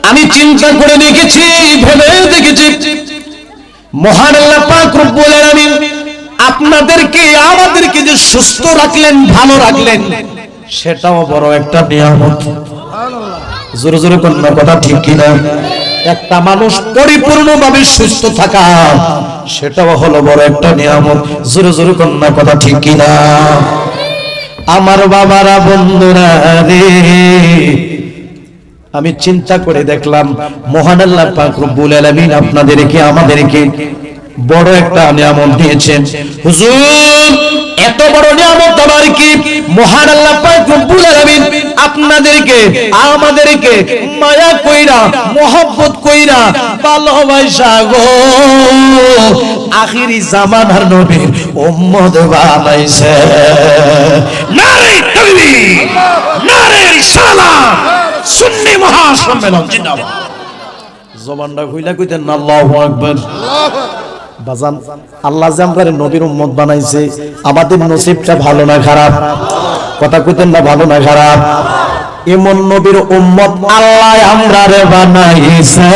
আমি চিন্তা করে দেখেছি, ভেবে দেখেছি, মহান আল্লাহ পাক রব্বুল আলামিন আপনাদেরকে আমাদেরকে যে সুস্থ রাখলেন, ভালো রাখলেন, সেটাও বড় একটা নিয়ামত। জোরে জোরে কোন কথা ঠিক কিনা? একটা মানুষ পরিপূর্ণভাবে সুস্থ থাকা, সেটাও হলো বড় একটা নিয়ামত। জোরে জোরে কোন কথা ঠিক কিনা? আমার বাবারা, বন্ধুরা রে, আমি চিন্তা করে দেখলাম মহান আল্লাহ পাক রব্বুল আলামিন আপনাদেরকে আমাদেরকে বড় একটা নিয়ামত দিয়েছেন। হুজুর, এত বড় নিয়ামত আবার কি? মহান আল্লাহ পাক রব্বুল আলামিন আপনাদেরকে আমাদেরকে মায়া কইরা, মহব্বত কইরা, ভালোবাসা গো আখিরি জামানার নবীর উম্মত বানাইছে। নারে তাকবীর, নারে রিসালাত, সুন্নি মহাসম্মেলন জিন্দাবাদ। জবানটা খুইলা কইতেন আল্লাহু আকবার। বাজান, আল্লাহ যে আমাদের নবীর উম্মত বানাইছে, আমাদের নসিবটা ভালো না খারাপ? কথা কইতেন না, ভালো না খারাপ? এমন নবীর উম্মত আল্লাহ আমরারে বানাইছে,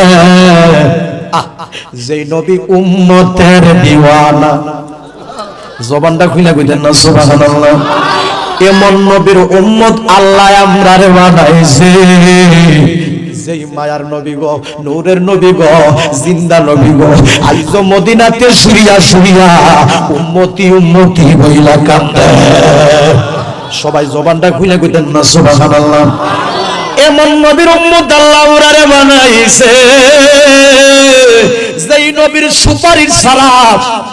যেই নবী উম্মতের দিওয়ানা। জবানটা খুইলা কইতেন না সুবহানাল্লাহ। এমন নবীর উম্মত আল্লাহ আমরারে বানাইছে, যেই মায়ার নবী গো, নূরের নবী গো, জিন্দা নবী গো, আইজ মদিনাতে শুইয়া শুইয়া উম্মতি উম্মতি বইলা কান্দে। সবাই জবানটা খুলে কইতেন না সুবহানাল্লাহ। এমন নবীর উম্মত আল্লাহ ওরারে বানাইছে, যেই নবীর সুপারিশ ছাড়া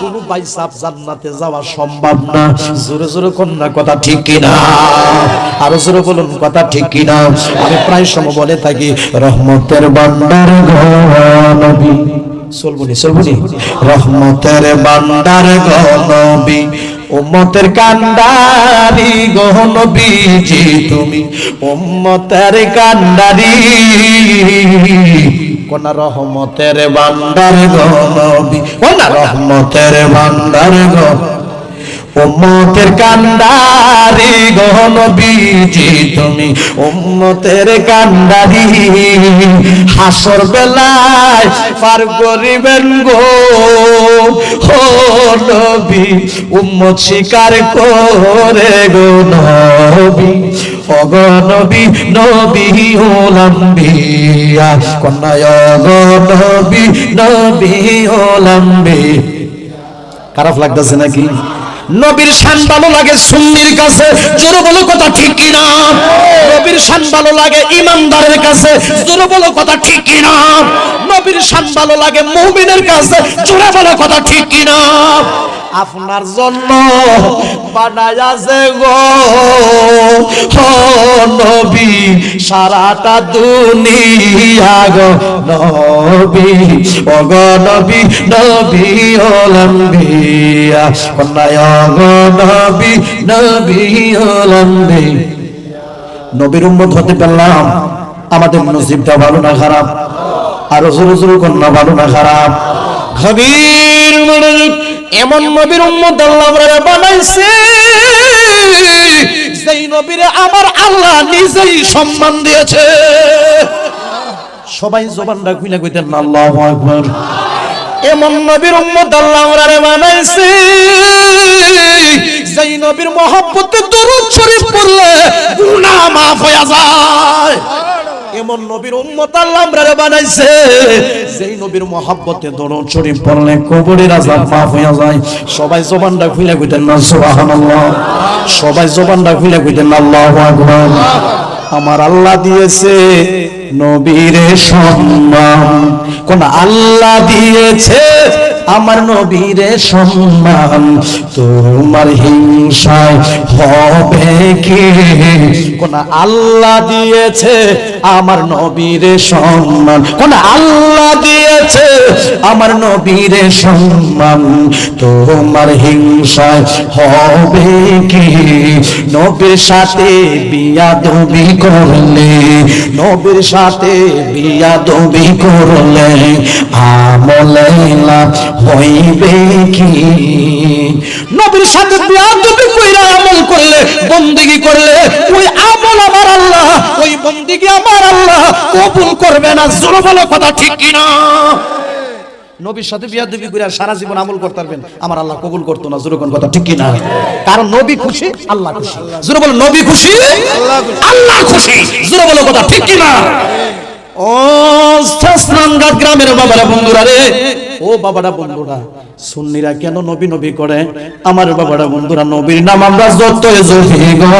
কোনো বাইসাব জান্নাতে যাওয়া সম্ভব না। জোরে জোরে কোন না কথা ঠিক কিনা? আরো জোরে বলুন কথা ঠিক কিনা? আমি প্রায় সময় বলে থাকি, রহমতের ভান্ডার গো নবী, চলবুনি চলবুনি, রহমতের ভান্ডার গো নবী, উম্মতের কান্ডারি গো নবীজি তুমি, উম্মতের কান্ডারি, কোন রহমতের ভান্ডার গো নবী, কোন রহমতের ভান্ডার গো, উম্মতের কান্ডারি গো নবীজি তুমি, উম্মতের কান্ডারি, হাসর বেলায় পার করিবেন গো ও নবী, উম্মত স্বীকার করে গো নবী, ও গো নবী, নবী উল আম্বিয়া, কন্যা গো নবী, নবী উল আম্বিয়া। খারাপ লাগতেছে নাকি? নবীর শান ভালো লাগে সুন্নির কাছে, জোরে বলো কথা ঠিক কিনা? নবীর শান ভালো লাগে ইমানদারের কাছে, জোরে বলো কথা ঠিক কিনা? নবীর শান ভালো লাগে মুমিনের কাছে, জোরে বলো কথা ঠিক কিনা? আপনার জন্য বানায়াছে গো ও নবী সারাটা দুনিয়া গো নবী, ও গো নবী, নবী উল আম্বিয়া, কন্যা গো নবী, নবী উল আম্বিয়া। নবীর উম্মত হতে পারলাম, আমাদের নসিবটা ভালো না খারাপ? আরো জোরে জোরে কন্যা, ভালো না খারাপ? গভীর মনোযোগ। এমন নবীর উম্মত আল্লাহ আমারে বানাইছে, যেই নবীরে আমার আল্লাহ নিজেই সম্মান দিয়েছে। সবাই জবানটা খুলে কইতেন আল্লাহু আকবার। এমন নবীর উম্মত আল্লাহ আমারে বানাইছে, যেই নবীর মহব্বতে দরুদ শরীফ পড়লে গুনাহ মাফ হয়ে যায়। এমন নবীর উম্মত আল্লাহ আমরারে বানাইছে, যেই নবীর মহব্বতে দরুদ শরীফ পড়লে কবরের আযাব মাফ হয়ে যায়। সবাই জবানটা খুলে কইতেন না সুবহানাল্লাহ। সবাই জবানটা খুলে কইতেন আল্লাহু আকবার। আমার আল্লাহ দিয়েছে নবীরে সম্মান, কোন আল্লাহ দিয়েছে আমার নবীরে সম্মান, তোমার হিংসায় হবে কি? কোন আল্লাহ দিয়েছে আমার নবীরে সম্মান, কোন আল্লাহ দিয়েছে আমার নবীরে সম্মান, তোমার হিংসায় হবে কি? নবীর সাথে বিয়াদবি করলে, নবীর সাথে বিয়াদবি করলে আমলে লাভ হইবে কি? নবীর সাথে বিয়াদবি কইরা আমল করলে, বন্দেগী করলে, ওই আমল আমার আল্লাহ, ওই বন্দেগী আমার আল্লাহ কবুল করবে না। জোরে বলো কথা ঠিক কি না? নবীর সাথে বিয়াদবি করে সারা জীবন আমল করতে পারবেন, আমার আল্লাহ কবুল করতো না। জোরে কোন কথা ঠিক কি না? কারণ নবী খুশি, আল্লাহ খুশি। জোরে বলো নবী খুশি, আল্লাহ খুশি। জোরে বলো কথা ঠিক কি না? ও সাসরানগাঁ গ্রামের বাবারা বন্ধুরা রে, ও বাবারা বন্ধুরা, সুন্নিরা কেন নবী নবী করে? আমার বাবারা বন্ধুরা, নবীর নাম আমরা যতই জপি গো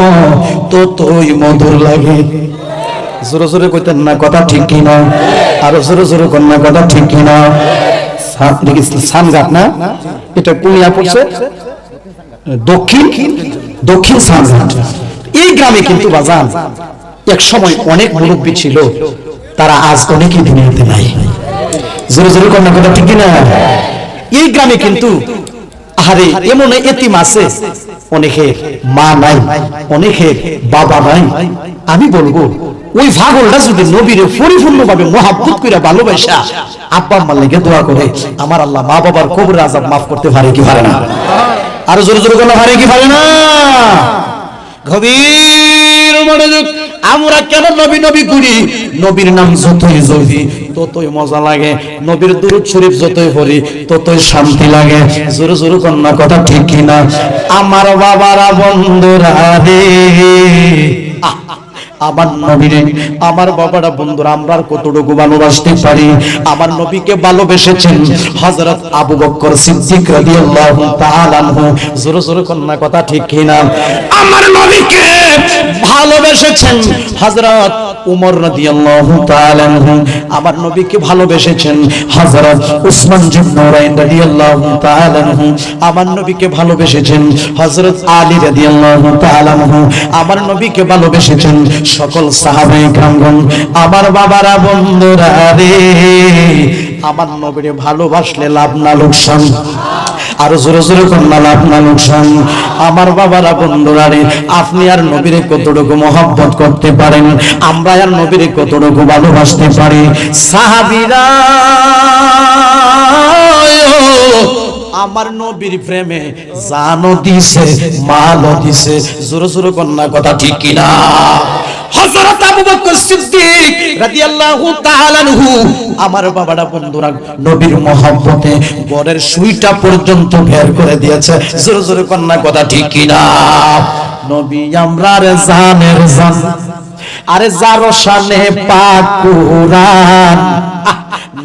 ততই মধুর লাগে। জোরে জোরে কইতেন না কথা ঠিক কি না? আরো জোরে জোরে কর না কথা ঠিক কি না? সানগাট না, এটা কুমিয়া পড়ছে, দক্ষিণ সানগাট। এই গ্রামে কিন্তু বাজান এক সময় অনেক মুরব্বী ছিল, তারা আজ অনেকই দুনিয়াতে নাই। জোরে জোরে কর না কথা ঠিক কি না? এই গ্রামে কিন্তু আরে এমন এতিম আছে, অনেকের মা নাই, অনেকের বাবা নাই। আমি বলবো ওই পাগলটা যদি নবীরে পরিপূর্ণভাবে মহব্বত কইরা ভালোবাসা আব্বা আম্মার লাগি দোয়া করে, আমার আল্লাহ মা বাবার কবরের আযাব maaf করতে পারে কি পারে না? আর জোরে জোরে বলা পারে কি পারে না? গভীর মনোযোগ। আমরা কেন নবী নবী করি? নবীর নাম যতই জপি ততই মজা লাগে, নবীর দুরূদ শরীফ যতই পড়ি ততই শান্তি লাগে। জোরে জোরে কন্যা কথা ঠিক কি না? আমার বাবারা বন্ধুরা রে, আমার নবীরে, আমার বাবারা বন্ধুরা, আমরা কতটুকু ভালোবাসতে পারি? আমার নবীকে ভালোবেসেছেন হযরত আবু বকর সিদ্দিক রাদিয়াল্লাহু তাআলা আনহু। জোরে জোরে কন্যা কথা ঠিক কি না? আমার নবীকে ভালোবেসেছেন হযরত উমর রাদিয়াল্লাহু তাআলা আনহু। আমার নবীকে ভালোবেসেছেন হযরত উসমান ইবনে নুরাইন রাদিয়াল্লাহু তাআলা আনহু। আমার নবীকে ভালোবেসেছেন হযরত আলী রাদিয়াল্লাহু তাআলা আনহু। আমার নবীকে ভালোবেসেছেন সকল সাহাবায়ে কেরামগণ। আমার বাবারা বন্ধুরা রে, আমার নবীরে ভালোবাসলে লাভ না লোকসান? আর জোরে জোরে কন্যা লাভ না লোকসান? আমার বাবারা বন্ধুরা রে, আপনি আর নবীরে কতটুকু মহব্বত করতে পারেন? আমরা আর নবীরে কতটুকু ভালোবাসতে পারি? সাহাবীরা আমার নবীর প্রেমে জানও দিছে, মালও দিছে। জোরে জোরে কন্যা কথা ঠিক কি না? হযরত আবু বকর সিদ্দিক রাদিয়াল্লাহু তাআলা আনহু, আমার বাবারা বন্ধুরা, নবীর মহব্বতে ঘরের সুইটা পর্যন্ত বের করে দিয়েছে। জোরে জোরে কন্যা কথা ঠিক কি না? নবী আমরার জানের জান, আরে যার শানে পাক কুরআন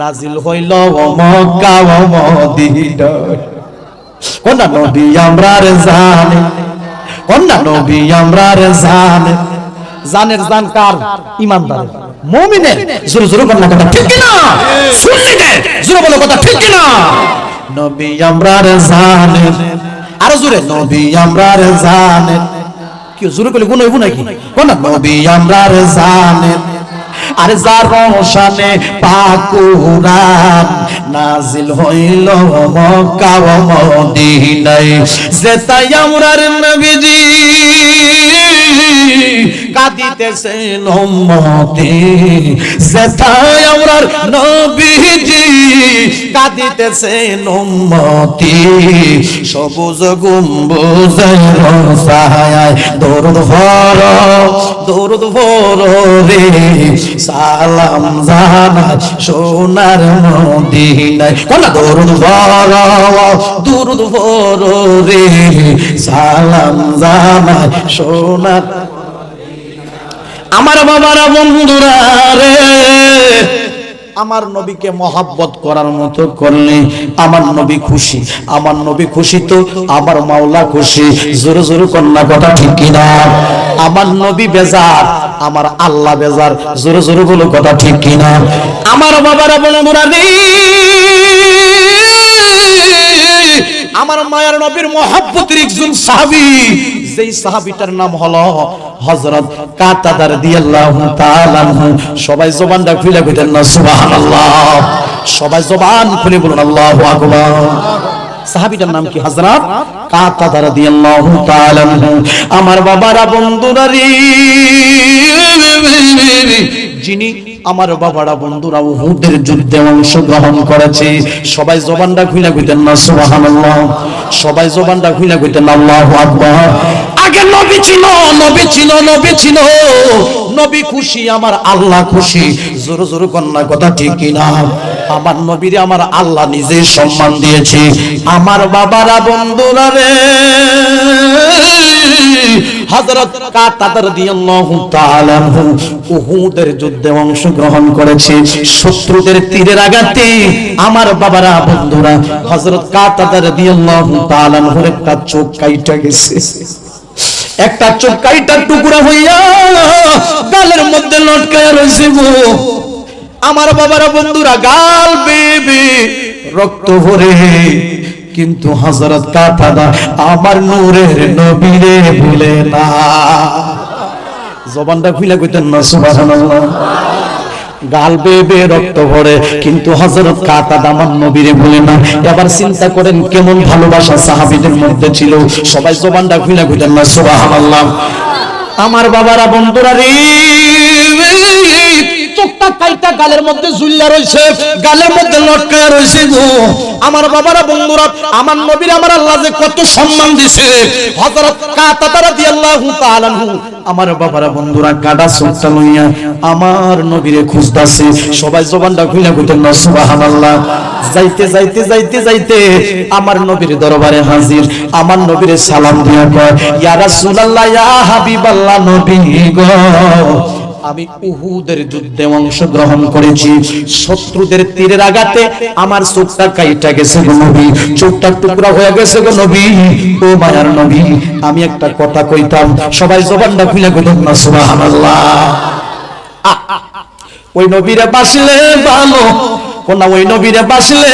নাজিল হইল মক্কা ও মদিনায়। কোন নবী আমরার জানে, কোন নবী আমরার জানে। জানের জান কার? ইমানদার মুমিনের। জোরে জোরে বলো কথা ঠিক কি না? সুন্নিদের জোরে বলো কথা ঠিক কি না? নবী আমরার জানে, আর জোরে নবী আমরার জানে। কি জোরে বলে গুণ হইব নাকি? কোন নবী আমরার জানে, আরে যার শানে পাক কুরআন নাজিল হইল মক্কা ও মদিনায়। যেতাই আমরার নবীজি কাঁদিতেছেন উম্মতি, যেতাই আমরার নবীজি কাঁদিতেছেন উম্মতি। সবুজ গম্বুজের ছায়ায় দরুদ ভরো, দরুদ ভরো রে, সালাম জানাই সোনার মদিনায়। কোনা দরুদ ভরো, দরুদ ভরো রে, সালাম জানাই সোনার। আমার বাবারা বন্ধুরা রে, আমার নবীকে মহব্বত করার মতো করলে আমার নবী খুশি। আমার নবী খুশি তো আমার মাওলা খুশি। জোরে জোরে কন্যা কথা ঠিক কিনা? আমার নবী বেজার, আমার আল্লাহ বেজার। জোরে জোরে বলো কথা ঠিক কিনা? আমার বাবারা বলে মোরাদি, আমার মায়ের নবীর মহব্বতের একজন সাহাবী, যেই সাহাবীটার নাম হলো হযরত কাতাদা রাদিয়াল্লাহু তাআলা আনহু। সবাই জবানটা খুলে কইতেন না সুবহানাল্লাহ? সবাই জবান খুলে বলুন আল্লাহু আকবার। সাহাবীটার নাম কি? হযরত কাতাদা রাদিয়াল্লাহু তাআলা আনহু। আমার বাবারা বন্ধুরা রে, যিনি আমার বাবারা বন্ধুরা উহুদের যুদ্ধে অংশগ্রহণ করেছে। সবাই জবানটা খুলে কইতেন না সুবহানাল্লাহ, সবাই জবানটা খুলে কইতেন আল্লাহু আকবার। আগে নবী ছিল, নবী ছিল, নবী ছিল, নবী খুশি, আমার আল্লাহ খুশি। জোরে জোরে কন্যা কথা ঠিক কিনা? আমার নবীরে আমার আল্লাহ নিজে সম্মান দিয়েছে। আমার বাবারা বন্ধুরা রে, হযরত কাতাদা রাদিয়াল্লাহু তাআলা উহুদের যুদ্ধে অংশগ্রহণ করেছে। শত্রুদের তীরের আঘাতে আমার বাবারা বন্ধুরা হযরত কাতাদা রাদিয়াল্লাহু তাআলা একটা চোখ কাইটা গেছে। একটা চোখ কাইটা টুকরা হইয়া গালের মধ্যে লটকায়া রইছে গো। আমার বাবারা বন্ধুরা গাল বেবে রক্ত ভরে, কিন্তু হযরত কাতাদা আমার নূরের নবীরে ভুলে না। জবানটা খুলে কইতেন না সুবহানাল্লাহ। গাল বেবে রক্ত ভরে, কিন্তু হযরত কাতাদা আমার নবীরে ভুলে না। এবার চিন্তা করেন কেমন ভালোবাসা সাহাবীদের মধ্যে ছিল। সবাই জবানটা খুলে কইতেন না সুবহানাল্লাহ। আমার বাবারা বন্ধুরা রে, চোখটা কাইটা গালের মধ্যে ঝুলিয়া রইছে, গালের মধ্যে লটকায়া রইছে গো। আমার বাবারা বন্ধুরা আমার নবীর আমার আল্লাহ যে কত সম্মান দিয়েছে। হযরত কাতাদা রাদিয়াল্লাহু তাআলা আমার বাবারা বন্ধুরা কাটা চোখটা লইয়া আমার নবীরে খুঁজতাছে। সবাই জবানটা খুলে কইতেন না সুবহানাল্লাহ। যাইতে যাইতে যাইতে যাইতে আমার নবীর দরবারে হাজির। আমার নবীরে সালাম দিয়া কয়, ইয়া রাসূলুল্লাহ, ইয়া হাবিবাল্লাহ, নবী গো, আমি উহুদের যুদ্ধে অংশগ্রহণ করেছি। শত্রুদের তীরের আঘাতে আমার চোখটা কাইটা গেছে গো নবী, চোখটা টুকরা হয়ে গেছে গো নবী। ও মায়ার নবী, আমি একটা কথা কইতাম। সবাই জবানটা খুলে কইতেন না সুবহানাল্লাহ। ওই নবীরে বাসলে ভালো, কোন ওই নবীরে বাসলে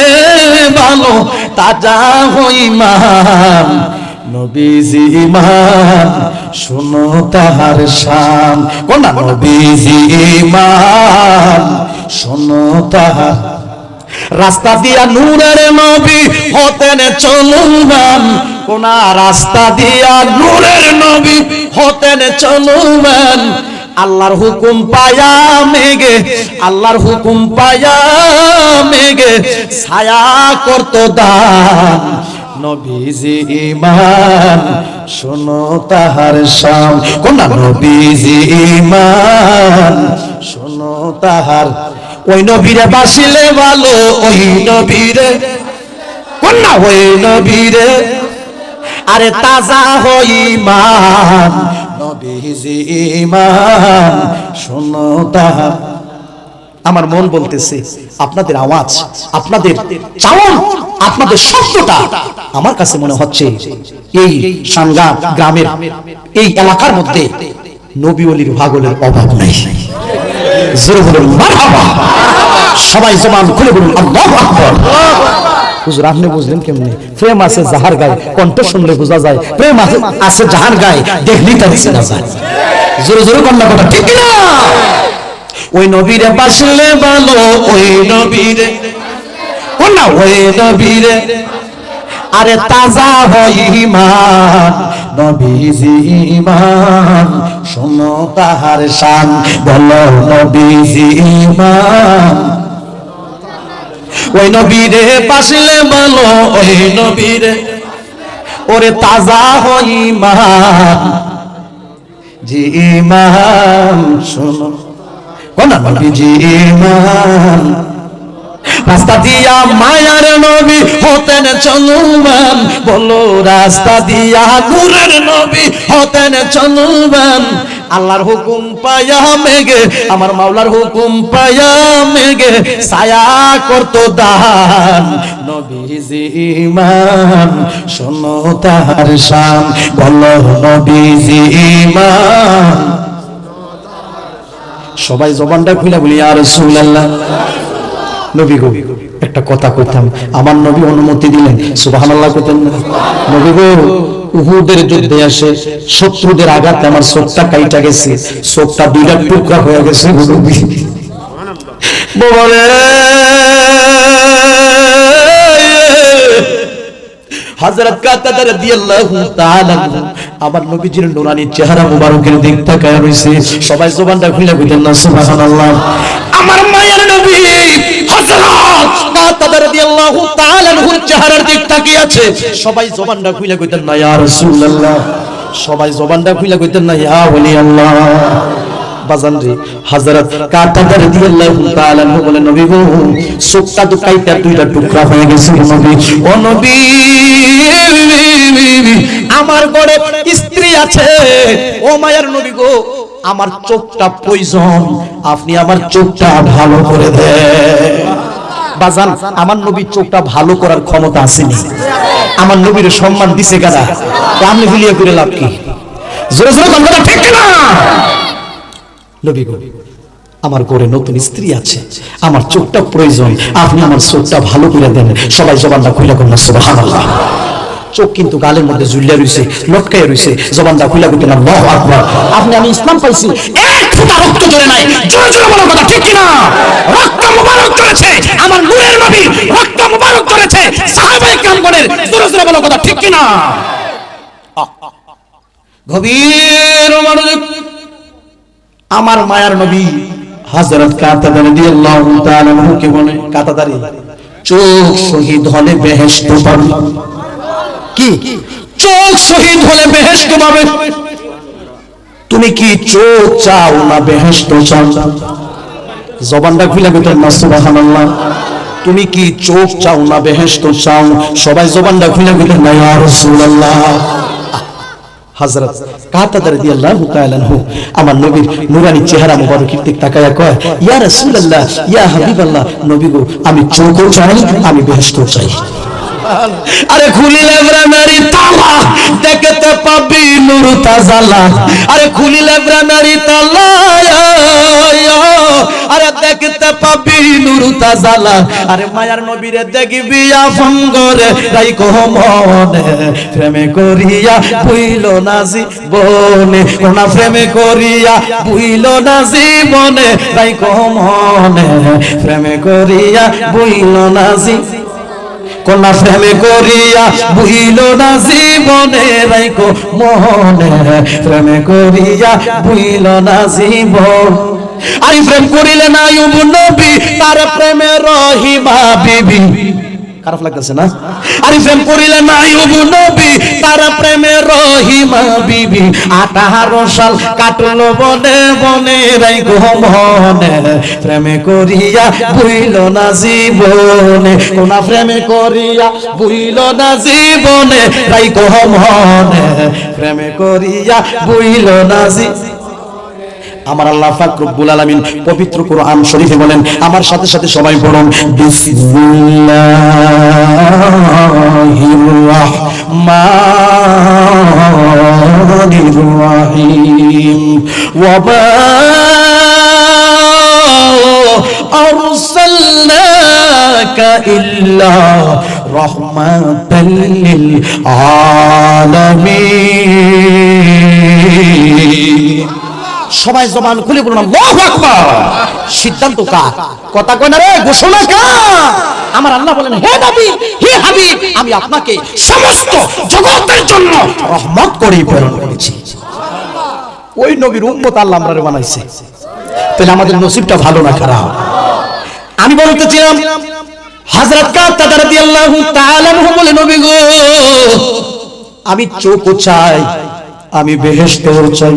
ভালো, তাজা হইমান নবীজি ইমান, শুনো তাহার শান। কোন নবীজি ইমান, শুনো তাহার। রাস্তা দিয়া নূরের নবী হতেন চলমান, কোন রাস্তা দিয়া নূরের নবী হতেন চলমান। আল্লাহর হুকুম পায়া মেঘে, আল্লাহর হুকুম পায়া মেঘে ছায়া করতো দান, নবীজি ইমান, শোনো তাহার শান। কোন নবীজি ইমান, শোনো তাহার। ওই নবীরে বাসিলে ভালো, ওই নবীরে, কোন না ওই নবীরে, আরে তাজা হই মান, নবীজি ইমান, শোনো তাহার। আমার মন বলতেছে আপনাদের আওয়াজ, আপনাদের চাওন, আপনাদের শব্দটা আমার কাছে মনে হচ্ছে এই সাঙ্গা গ্রামের এই এলাকার মধ্যে নবী ওলির পাগলের অভাব নাই। জোরে বলুন মারহাবা। সবাই জবান খুলে বলুন আল্লাহু আকবার। হুজুর আপনি বুঝলেন কেমনে? প্রেম আছে যাহার গায়ে, কণ্ঠ শুনলে বোঝা যায়। প্রেম আছে যাহার গায়ে, দেখলেই তার চেনা যায়। জোরে জোরে কন্যা কথা ঠিক না? ওই নবীরে বাসলে ভালো, ওই নবীরে, কোন না ওই নবীরে, আরে তাজা হয় ইমান, নবীজি ইমান, শোনো তাহার শান, বলো নবীজি ইমান। ওই নবীরে বাসলে ভালো, ওই নবীরে, ওরে তাজা হয় ইমান, জি ইমান, শোনো কোন নবীজি ইমান। রাস্তা দিয়া মায়ার নবী হতেন চলমান, বলো রাস্তা দিয়া নূরের নবী হতেন চলমান। আল্লাহর হুকুম পায়া মেঘে, আমার মাওলার হুকুম পায়া মেঘে ছায়া করতো দান, নবীজি ইমান, শোনো তাহার শান, বলো নবীজি ইমান। সবাই জবানটা খুলে বলি ইয়া রাসূলুল্লাহ। নবী গো একটা কথা কইতাম, আমার নবী অনুমতি দিলেন, সুবহানাল্লাহ কইতেন না? নবী গো উহুদের যুদ্ধে আসে শত্রুদের আঘাতে আমার চোখটা কাইটা গেছে, চোখটা দুইটা টুকরা হয়ে গেছে গো নবী। বলে হযরত কাতাদা রাদিয়াল্লাহু তাআলা আমার নবীজির নুরানি চেহারা মুবারকের দিক তাকায় রইছে। সবাই জবানটা খুলে কইতেন না সুবহানাল্লাহ। আমার মায়ের নবী হযরত কাতাদা রাদিয়াল্লাহু তাআলা আনহুর চেহারার দিক তাকিয়ে আছে। সবাই জবানটা খুলে কইতেন না ইয়া রাসূলুল্লাহ, সবাই জবানটা খুলে কইতেন না ইয়া ওলি আল্লাহ। বাজান রে, হযরত কাতাদা রাদিয়াল্লাহু তাআলা আনহু বলেন, নবী গো, চোখটা তো কাইটা দুইটা টুকরা হয়ে গেছে নবী। ও নবী, আমার ঘরে স্ত্রী আছে। ও মায়ের নবী গো, আমার চোখটা প্রয়োজন, আপনি আমার চোখটা ভালো করে দেন। বাজান, আমার নবীর চোখটা ভালো করার ক্ষমতা আসেনি। আমার নবীর সম্মান দিছে কারা? আপনি ভুলিয়ে করে লাভ কি? জোরে জোরে কথা ঠিক না? নবী গো, আমার ঘরে নতুন স্ত্রী আছে, আমার চোখটা প্রয়োজন, আপনি আমার চোখটা ভালো করে দেন। সবাই জবানটা খুলে কন্যা সুবহানাল্লাহ। চোখ কিন্তু গালের মধ্যে ঝুলিয়ে রইছে, লটকায় রইছে, জবানটা খুলে কইতেন আল্লাহু আকবার। আপনি আমি ইসলাম পাইছি, এক ফোঁটা রক্ত ঝরে নাই। জোরে জোরে বলো কথা ঠিক কি না? রক্ত মুবারক ঝরেছে, আমার নূরের নবী রক্ত মুবারক ঝরেছে সাহাবায়ে কেরামগণের। জোরে জোরে বলো কথা ঠিক কি না? গভীর মনোযোগ। আমার মায়ার নবী হযরত কাতাদা রাদিয়াল্লাহু তাআলা আনহুকে বলে, কাতাদারি চোখ শহীদ হলে বেহেশত পাবে। কি চোখ শহীদ হলে বেহেশত পাবে? তুমি কি চোখ চাও না বেহেশত চাও? জবানটা খুলে কইতেন না সুবহানাল্লাহ। তুমি কি চোখ চাও না বেহেশত চাও? সবাই জবানটা খুলে কইতেন না ইয়া রাসূলুল্লাহ। হযরত কাতাদা রাদিয়াল্লাহু তাআলা আনহু আমার নবীর নূরানী চেহারা মুবারকের দিকে তাকায়া কয়, ইয়া রাসূলুল্লাহ, ইয়া হাবিবাল্লাহ, নবী গো, আমি চোখও চাই, আমি বেহেশত চাই। আরে খুলিলে ব্রানারি তালা দেখতে পাবি নূর তাজালা। আরে খুলিলে ব্রানারি তালা, আরে দেখতে পাবি নূর তাজালা। আরে মায়ার নবীরে দেখবি আপন করে রাইখো মনে, প্রেমে করিয়া ভুইল না জীবনে, কোনা প্রেমে করিয়া ভুইল না জীবনে, রাইখো মনে, প্রেমে করিয়া ভুইল না জীবনে, কোনা প্রেমে করিয়া ভুইল না জীবনে, রাইখো মনে, প্রেমে করিয়া ভুইল না জীবন। আই প্রেম করিলে না ইউব নবী, তার প্রেমে রহিমা বিবি। খারাপ লাগতেছে না? আরে প্রেম করিলে না ইউব নবী, তার প্রেমে রহিমা বিবি। 18 সাল কাটলো বনে বনে, রাইখো মনে, প্রেমে করিয়া ভুইল না জীবনে, কোনা প্রেমে করিয়া ভুইল না জীবনে, রাইখো মনে, প্রেমে করিয়া ভুইল না জীবনে। আমার আল্লাহ পাক রব্বুল আলামিন পবিত্র কোরআন শরীফে বলেন, আমার সাথে সাথে সবাই পড়ুন, বিসমিল্লাহির রাহমানির রাহিম। ওয়া মা আরসালনাকা ইল্লা রাহমাতাল লিল আলামিন। সবাই জবান খুলে বলুন আল্লাহু আকবার। সিদ্ধান্ত কার? কথা কয় না রে, ঘোষণা কার? আমার আল্লাহ বলেন, হে নবী, হে হাবিব, আমি আপনাকে সমস্ত জগতের জন্য রহমত করে প্রেরণ করেছি। ওই নবীর উম্মত আল্লাহ আমরারে বানাইছে। তাহলে আমাদের নসিবটা ভালো না খারাপ? আমি বলতেছিলাম, হযরত কাতাদা রাদিয়াল্লাহু তাআলা আনহু বলে, নবী গো, আমি চোখও চাই, আমি বেহেশতও চাই।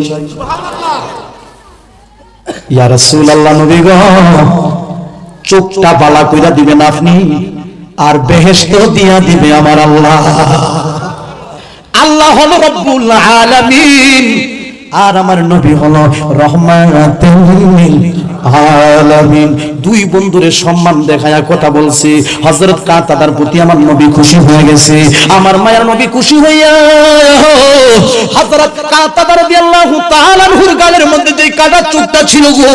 ইয়া রাসূলুল্লাহ, নবী গো, চোখটা বালা কইরা দিবেন আপনি, আর বেহেশত দিয়া দিবে আমার আল্লাহ। আল্লাহ হলো রব্বুল আলামিন, আর আমার নবী হলো রহমাতুল লিল আলামিন। দুই বন্ধুরে সম্মান দেখায়া কথা বলছি। হযরত কাতাদার প্রতি আমার নবী খুশি হয়ে গেছে, আমার মায়ের নবী খুশি হইয়া হযরত কাতাদা রাদিয়াল্লাহু তাআলা আনহুর গালের মধ্যে যে কাটা চোখটা ছিল গো,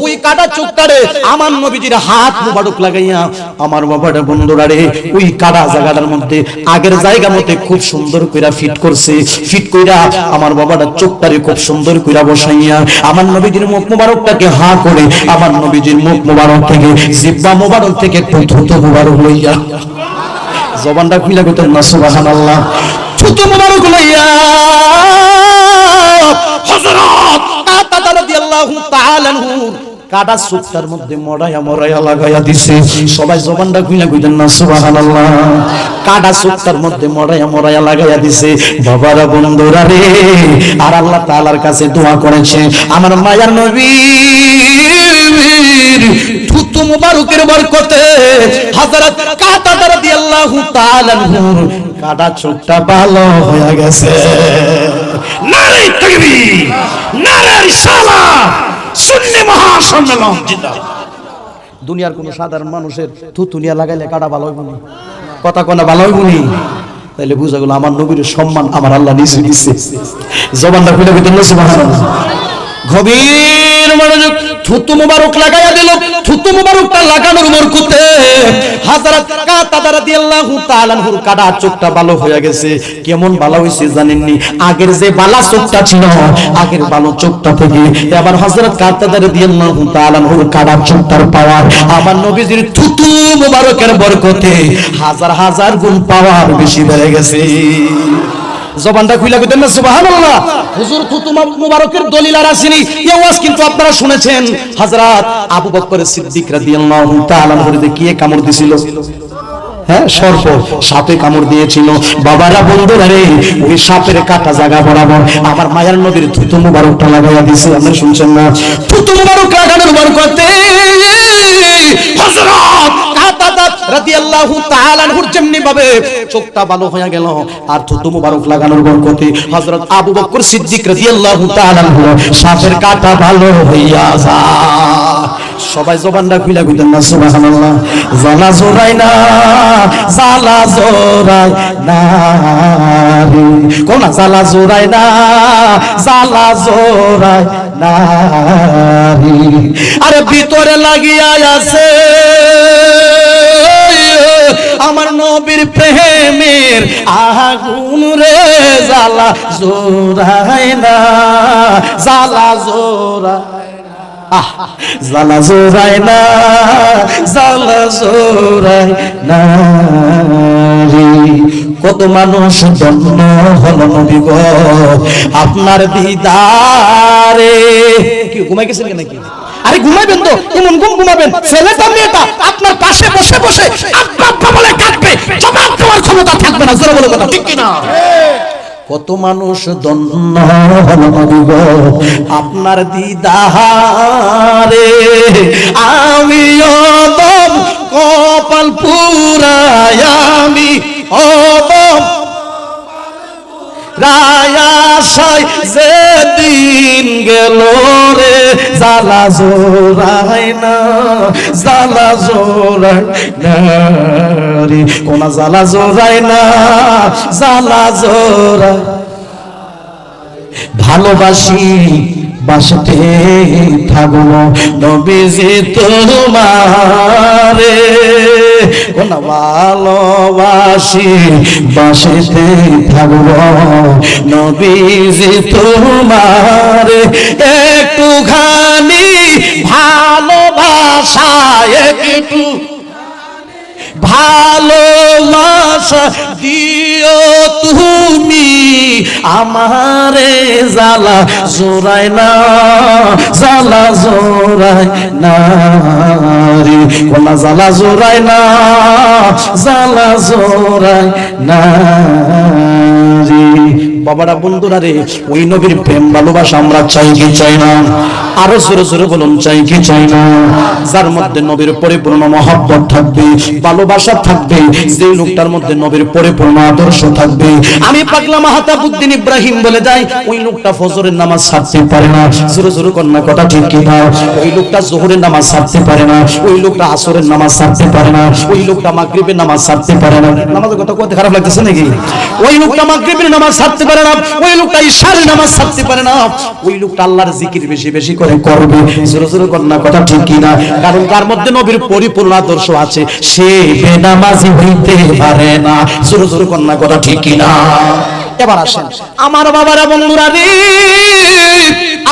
ওই কাটা চোখটারে আমার নবীজির হাত মুবারক লাগাইয়া, আমার বাবাটা বন্ধুরা রে, ওই কাটা জায়গাটার মধ্যে আগের জায়গা মতে খুব সুন্দর কইরা ফিট করছে। ফিট কইরা আমার বাবাটা চোখটারে খুব সুন্দর কইরা বসাইয়া আমার নবীজির মুখ মুবারকটাকে হা করে, আমার নবীজির মুখ মুবারক থেকে, জিহ্বা মুবারক থেকে থুতু মুবারক লইয়া, জবানটা খুলে কইতেন না সুবহানাল্লাহ, থুতু মুবারক লইয়া হযরত কাতাদা রাদিয়াল্লাহু তাআলা আনহু কাটা চোখটার মধ্যে মরাইয়া মরাইয়া লাগাইয়া দিছে। সবাই জবানটা খুইলা কইতেন না সুবহানাল্লাহ। কাটা চোখটার মধ্যে মরাইয়া মরাইয়া লাগাইয়া দিছে। বাবারা বন্ধুরা রে, আর আল্লাহ তাআলার কাছে দোয়া করেছে আমার মায়ার নবী থুতু মুবারকের বরকতে হযরত কাতাদা রাদিয়াল্লাহু তাআলা আনহুর কাটা চোখটা ভালো হয়ে গেছে। নারে তাকবীর, নারে রিসালাত, সুন্নি মহাসম্মেলন জিন্দাবাদ। দুনিয়ার কোন সাধারণ মানুষের থুতু নিয়া লাগাইলে কাটা ভালো হইব না, কথা কোনা ভালো হইব না। তাইলে বুঝা গেল আমার নবীর সম্মান আমার আল্লাহ নিজে দিচ্ছে। জবানটা খুলে দিতেন না সুবহানাল্লাহ। গভীর মনোযোগ, থুতু মুবারক লাগাইয়া দিল। থুতু মুবারকটা লাগানোর বরকতে হযরত কাতাদা রাদিয়াল্লাহু তাআলা আনহুর কাটা চোখটা ভালো হয়ে গেছে। কেমন ভালো হইছে জানেননি? আগের যে বালা চোখটা ছিল, আগের ভালো চোখটা থেকে এবার হযরত কাতাদা রাদিয়াল্লাহু তাআলা আনহুর কাটা চোখটার পাওয়ার আমার নবীজির থুতু মুবারকের বরকতে হাজার হাজার গুণ পাওয়ার বেশি বেড়ে গেছে। জবানটা খুইলা কইতেন না সুবহানাল্লাহ। হুজুর থুতু মুবারকের দলিল আর আসেনি, এই ওয়াজ কিন্তু আপনারা শুনেছেন। হযরত আবু বকর সিদ্দিক রাদিয়াল্লাহু তাআলা আনহুর কি কামড় দিছিল? হ্যাঁ, সর্প, সাপে কামড় দিয়েছিল। বাবারা বন্ধুরা রে, ওই সাপের কাটা জায়গা বরাবর আমার মায়ার নবীর থুতু মুবারকটা লাগাইয়া দিয়েছে। আপনি শুনছেন না? থুতু মুবারক লাগানোর বরকতে হযরত কাতাদা রাদিয়াল্লাহু তাআলা আনহুর যেমনি ভাবে চোখটা ভালো হয়ে গেল, আর থুতু মুবারক লাগানোর বরকতে হযরত আবু বকর সিদ্দিক রাদিয়াল্লাহু তাআলা আনহু সাপের কাটা ভালো হইয়া যায়। সবাই জবানটা খুইলা কইতেন না সুবহানাল্লাহ। জালা জোরাই না, জালা জোরাই না রে, কোন জালা জোরাই না, জালা জোরাই না রে। আরে ভিতরে লাগিয়া আছে আমার নবীর প্রেমের আগুন রে, জালা জোরাই না, জালা জোরাই, জালা জোরাই না, জালা জোরাই না রে। কত মানুষ ধন্য হলো নবী গো আপনার দিদারে। কি ঘুমাই গেছেন নাকি? আরে ঘুমাইবেন তো, এমন ঘুমাবেন ছেলেটা মেয়েটা আপনার পাশে বসে বসে আব্বা আব্বা বলে কাঁদবে, জবাব দেওয়ার ক্ষমতা থাকবে না। জোরে বলো কথা ঠিক কি না? কত মানুষ ধন্য হলো নবী গো আপনার দিদারে। আমি অদম কপাল পুরাই, আমি অদম রায়াশাই যেদিন গেল রে, জালা জোরাই না, জালা জোরাই না রে, কোন জালা জোরাই না, জালা জোরাই। ভালোবাসি বাসতে থাকবো নবীজি তোমারে, কোন ভালোবাসি বাসতে থাকবো নবীজি তোমারে। একটুখানি ভালোবাসা, একটু ভালোবাসা দিও তুমি আমারে, জালা জোরাই না, জালা জোরাই না রে, কোন জালা জোরাই না, জালা জোরাই না রে। বাবারা বন্ধুরা রে, ওই নবীর প্রেম ভালোবাসা আমরা চাই কি চাই না? আরো জোরে জোরে বলুন, চাই কি চাই না? যার মধ্যে নবীর পরিপূর্ণ মহব্বত থাকবে, ভালোবাসা থাকবে, যে লোকটার মধ্যে নবীর পরিপূর্ণ আদর্শ থাকবে। আমি পাগলা মাহতাবউদ্দিন ইব্রাহিম বলে যাই, ওই লোকটা ফজরের নামাজ ছাড়তে পারে না। জোরে জোরে কন্যা কথা ঠিক কি না? ওই লোকটা যোহরের নামাজ ছাড়তে পারে না, ওই লোকটা আসরের নামাজ ছাড়তে পারে না, ওই লোকটা মাগরিবের নামাজ ছাড়তে পারে না। নামাজের কথা কত খারাপ লাগতেছে নাকি? ওই লোকটা মাগরিবের নামাজ ছাড়তে পারে না, ওই লোকটা ইশার নামাজ ছাড়তে পারে না, ওই লোকটা আল্লাহর জিকির বেশি বেশি করে করবে। জোরে জোরে কন্যা কথা ঠিক কি না? কারণ তার মধ্যে নবীর পরিপূর্ণ আদর্শ আছে, সে বেনামাজি হইতে পারে না। জোরে জোরে কন্যা কথা ঠিক কি না? এবার আসেন আমার বাবারা বন্ধুরা রে,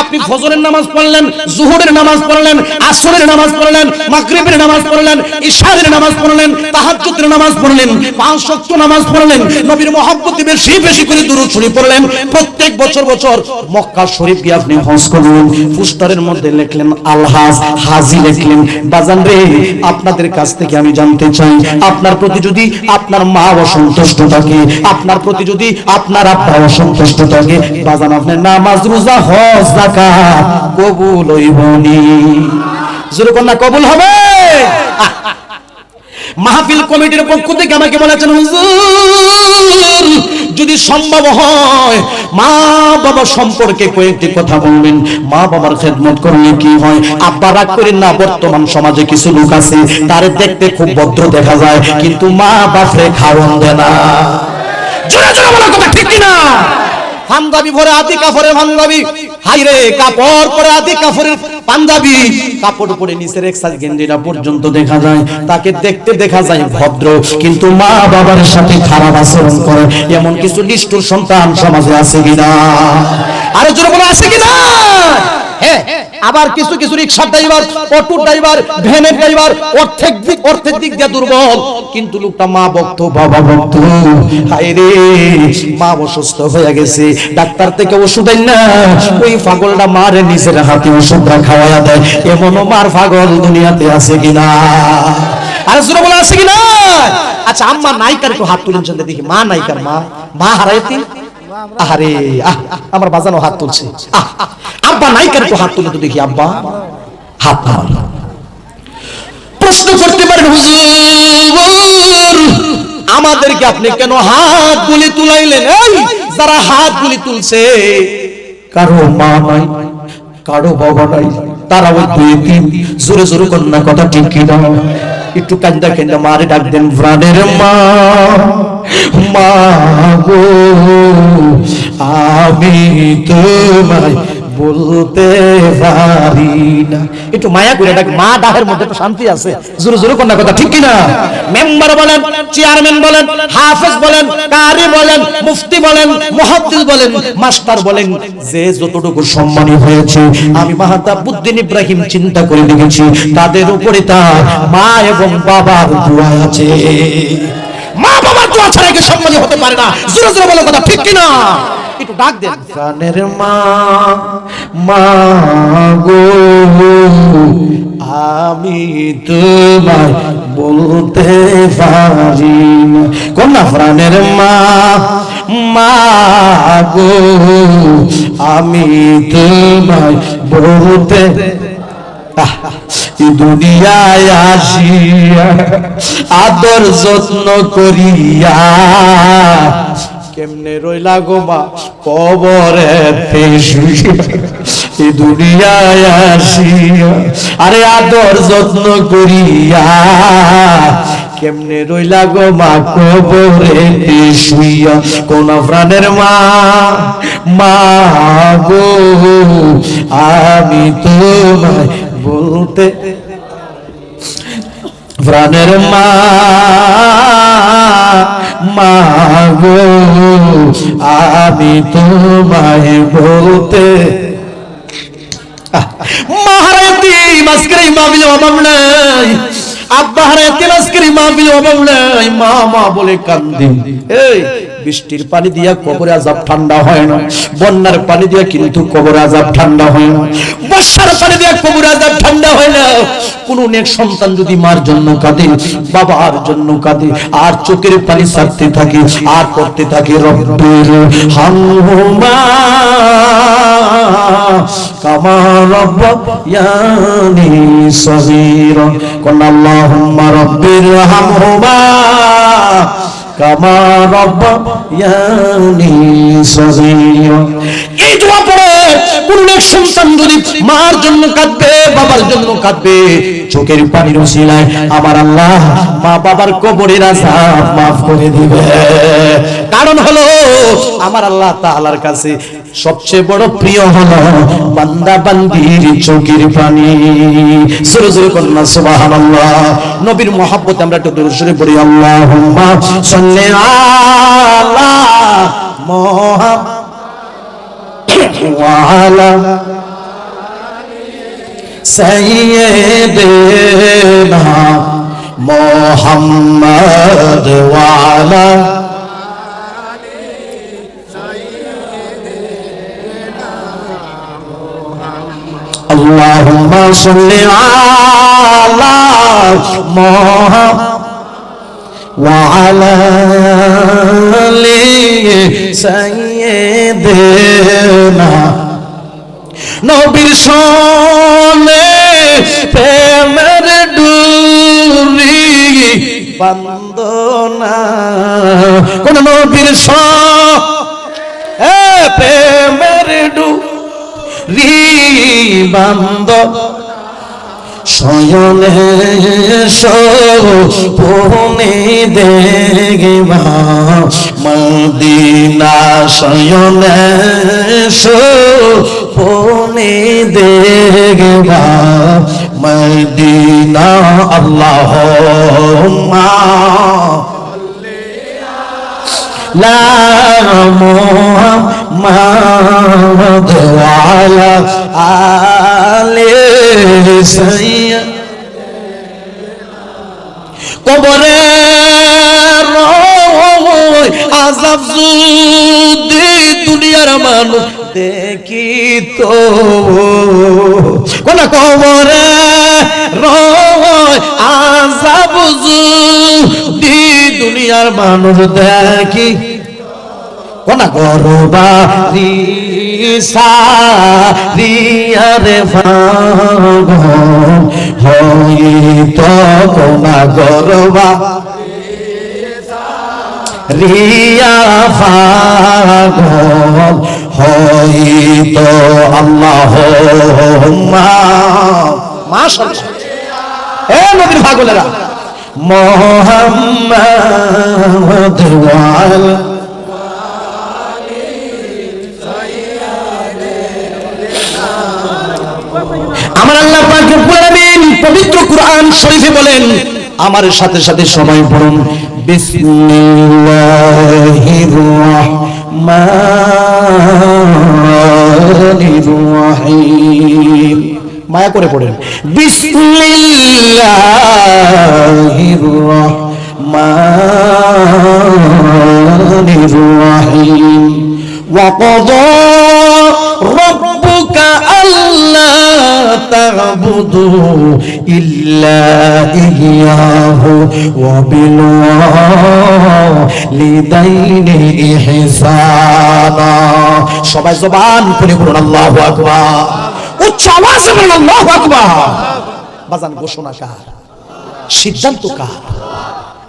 আপনি ফজরের নামাজ পড়লেন, যোহরের নামাজ পড়লেন, আসরের নামাজ পড়লেন, মাগরিবের নামাজ পড়লেন, ইশারের নামাজ পড়লেন, তাহাজ্জুদের নামাজ পড়লেন, 5 ওয়াক্ত নামাজ পড়লেন, নবীর মহব্বতে বেশি বেশি করে দুরূদ শরীফ করলেন প্রত্যেক বছর মক্কা শরীফ গিয়ে আপনি হজ করলেন, পুস্তারের মধ্যে লিখলেন আলহাজ, হাজি লিখলেন। বাজান রে, আপনাদের কাছ থেকে আমি জানতে চাই, আপনার প্রতি যদি আপনার মা অসন্তুষ্ট থাকে, আপনার প্রতি যদি আপনার আব্বা অসন্তুষ্ট থাকে, বাজান আপনার নামাজ রোজা হজ যাকাত কবুল হইবনি? জোরে কন্যা কবুল হবে? মাহফিল কমিটির পক্ষ থেকে আমাকে বলেছেন, হুজুর যদি সম্ভব হয় মা বাবা সম্পর্কে কয়েকটি কথা বলবেন, মা বাবার খেদমত করলে কি হয়। আব্বা রাগ করেন না, বর্তমান সমাজে কিছু লোক আছে তারে দেখতে খুব ভদ্র দেখা যায় কিন্তু মা বাপরে খাওয়ান দেয় না। জোরে জোরে বলা কথা ঠিক কিনা? পাঞ্জাবি পরে আদি কাপড়ের পাঞ্জাবি, হাইরে কাপড় পরে আদি কাপড়ের পাঞ্জাবি, কাপড় পরে নিচের এক সাইজ গেঞ্জিটা পর্যন্ত দেখা যায়, তাকে দেখতে দেখা যায় ভদ্র কিন্তু মা বাবার সাথে খারাপ আচরণ করে, এমন কিছু নিষ্ঠুর সন্তান সমাজে আছে কিনা? আরে জোরে বলে আছে কিনা? হ্যাঁ, আবার কিছু কিছু রিকশার ড্রাইভার, অটো ড্রাইভার, ভ্যানের ড্রাইভার অর্থের দিক দিয়ে দুর্বল কিন্তু লোকটা মা ভক্ত, বাবা ভক্ত। হায়রে, মা অসুস্থ হয়ে গেছে, ডাক্তার থেকে ওষুধ দেন না, ওই পাগলটা মারে নিজের হাতে ওষুধটা খাওয়ায়া দেয়, এমনও মার পাগল দুনিয়াতে আছে কিনা? আরে জোরে বলে আছে কিনা? আচ্ছা, আম্মা নায়িকার একটু হাত তুলেন দেখি, মা নায়িকার মা হারাইতি। আরে আমার বাজানো হাত তুলছে। আব্বা নায়িকার একটু হাত তুলে তো দেখি, আব্বা হাত নামান। প্রশ্ন করতে পারেন, হুজুর আমাদেরকে আপনি কেন হাত গুলি তুলাইলেন? এই যারা হাত গুলি তুলছে কারো মা নাই, কারো বাবা নাই, তারা ওই দুই তিন, জোরে জোরে কন্যা কথা ঠিক কিনা? একটু কান্দা কান্দা মারে ডাক দেন, প্রাণের মা, মা গো আমি তোমায় বলতে পারি না। একটু মায়া করে ডাক, মা ডাকের মধ্যে তো শান্তি আছে। জোরে জোরে কন্যা কথা ঠিক কিনা? মেম্বার বলেন, চেয়ারম্যান বলেন, হাফেজ বলেন, কারি বলেন, মুফতি বলেন, মুহাদ্দিস বলেন, মাস্টার বলেন, যে যতটুকু সম্মানী হয়েছে আমি মাহতাবউদ্দিন ইব্রাহিম চিন্তা করে দেখেছি তাদের উপরে তার মা এবং বাবার দোয়া আছে। মা বাবার দোয়া ছাড়া কি সম্মানী হতে পারে না? জোরে জোরে বলে কথা ঠিক কিনা? একটু ডাক দেন, প্রাণের মা, মা গো আমি তোমায় বলতে পারি না। কন্যা, প্রাণের মা, মা গো আমি তোমায় বলতে, দুনিয়ায় আসিয়া আদর যত্ন করিয়া কেমনে রইলা গো মা কবরেতে শুইয়া। এই দুনিয়ায় আসিয়া আরে আদর যত্ন করিয়া কেমনে রইলা গো মা কবরেতে শুইয়া। কোন প্রাণের মা, মা গো আমি তোমায় বলতে, প্রাণের মা, মা গো আমি তোমায় বলতে, মা হারাইতি মাসকারি মাহফিলে অভাব নাই, আব্বা হারাইতি মাসকারি মাহফিলে অভাব নাই। মা মা বলে কান্দি। এই বৃষ্টির পানি দিয়া কবরে আযাব ঠান্ডা হয় না, বন্যার পানি দিয়া কিন্তু কবরে আযাব ঠান্ডা হয় না, বর্ষার পানি দিয়া কবরে আযাব ঠান্ডা হয় না। কোন নেক সন্তান যদি মার জন্য কাঁদে, বাবার জন্য কাঁদে, আর চোখের পানি ছাড়তে থাকে আর করতে থাকে, রব্বির হামহুমা কামা রাব্বায়ানি সগীরা। কোন আল্লাহুম্মা রব্বির হামহুমা কামা রাব্বায়ানি সগীরা। এই দোয়া পড়ে কোন এক সন্তান যদি মার জন্য কাঁদবে, বাবার জন্য কাঁদবে, চোখের পানির ওসিলায় আমার আল্লাহ মা বাবার কবরের আযাব মাফ করে দিবে। কারণ হলো আমার আল্লাহ তাআলার কাছে সবচেয়ে বড় প্রিয় হলো বান্দা বান্দির চোখের পানি। জোরে জোরে কন্যা সুবহানাল্লাহ। নবীর মহব্বতে আমরা একটু দরুদ শরীফ পড়ি, আল্লাহুম্মা সাল্লি আলা মুহাম্মাদ ওয়া আলা সাইয়্যিদিনা মুহাম্মাদ ওয়া আলা আল্লাহুম্মা সাল্লি আলা মুহাম্মাদ ওয়া আলা আলি সাইয়্যিদিনা নবীর সনে প্রেমের ডুরি বান্দনা কোন নবীর সনে প্রেমের ডুরি বান্দ শয়নে সোপনে দেখবা মদিনা শয়নে সোপনে দেখবা মদিনা আল্লাহুম্মা লা মুহাম্মাদ ওয়া আলা আলি সাইয়্যিদিনা কবরে রয় আযাব যদি দুনিয়ার মানুষ দেখিত কোন কবরে রয় আযাব যদি দুনিয়ার মানুষ দেখি কোন গরবারি সারিয়ারে ভাগ হইত কোন গরবা রিয়া ভাগ হইত আল্লাহুম্মা মাশাআল্লাহ এ নবীর পাগলেরা মুহাম্মদ ওয়া আলা আমার আল্লাহ পাক রব্বুল আলামিন পবিত্র কুরআন শরীফে বলেন আমার সাথে সাথে সবাই পড়ুন বিসমিল্লাহির রাহমানির রাহিম মায়া করে পড়েন বিসমিল্লাহির রাহমানির রাহিম ওয়া ক্বাদা রাব্বুকা আল্লা তা'বুদু ইল্লা ইয়্যাহু ওয়া বিল ওয়ালিদাইনি ইহসানা সবাই জবান খুলে বলুন আল্লাহু আকবার উচ্চ আওয়াজে বলুন আল্লাহু আকবার বাজান ঘোষণা কার সিদ্ধান্ত কার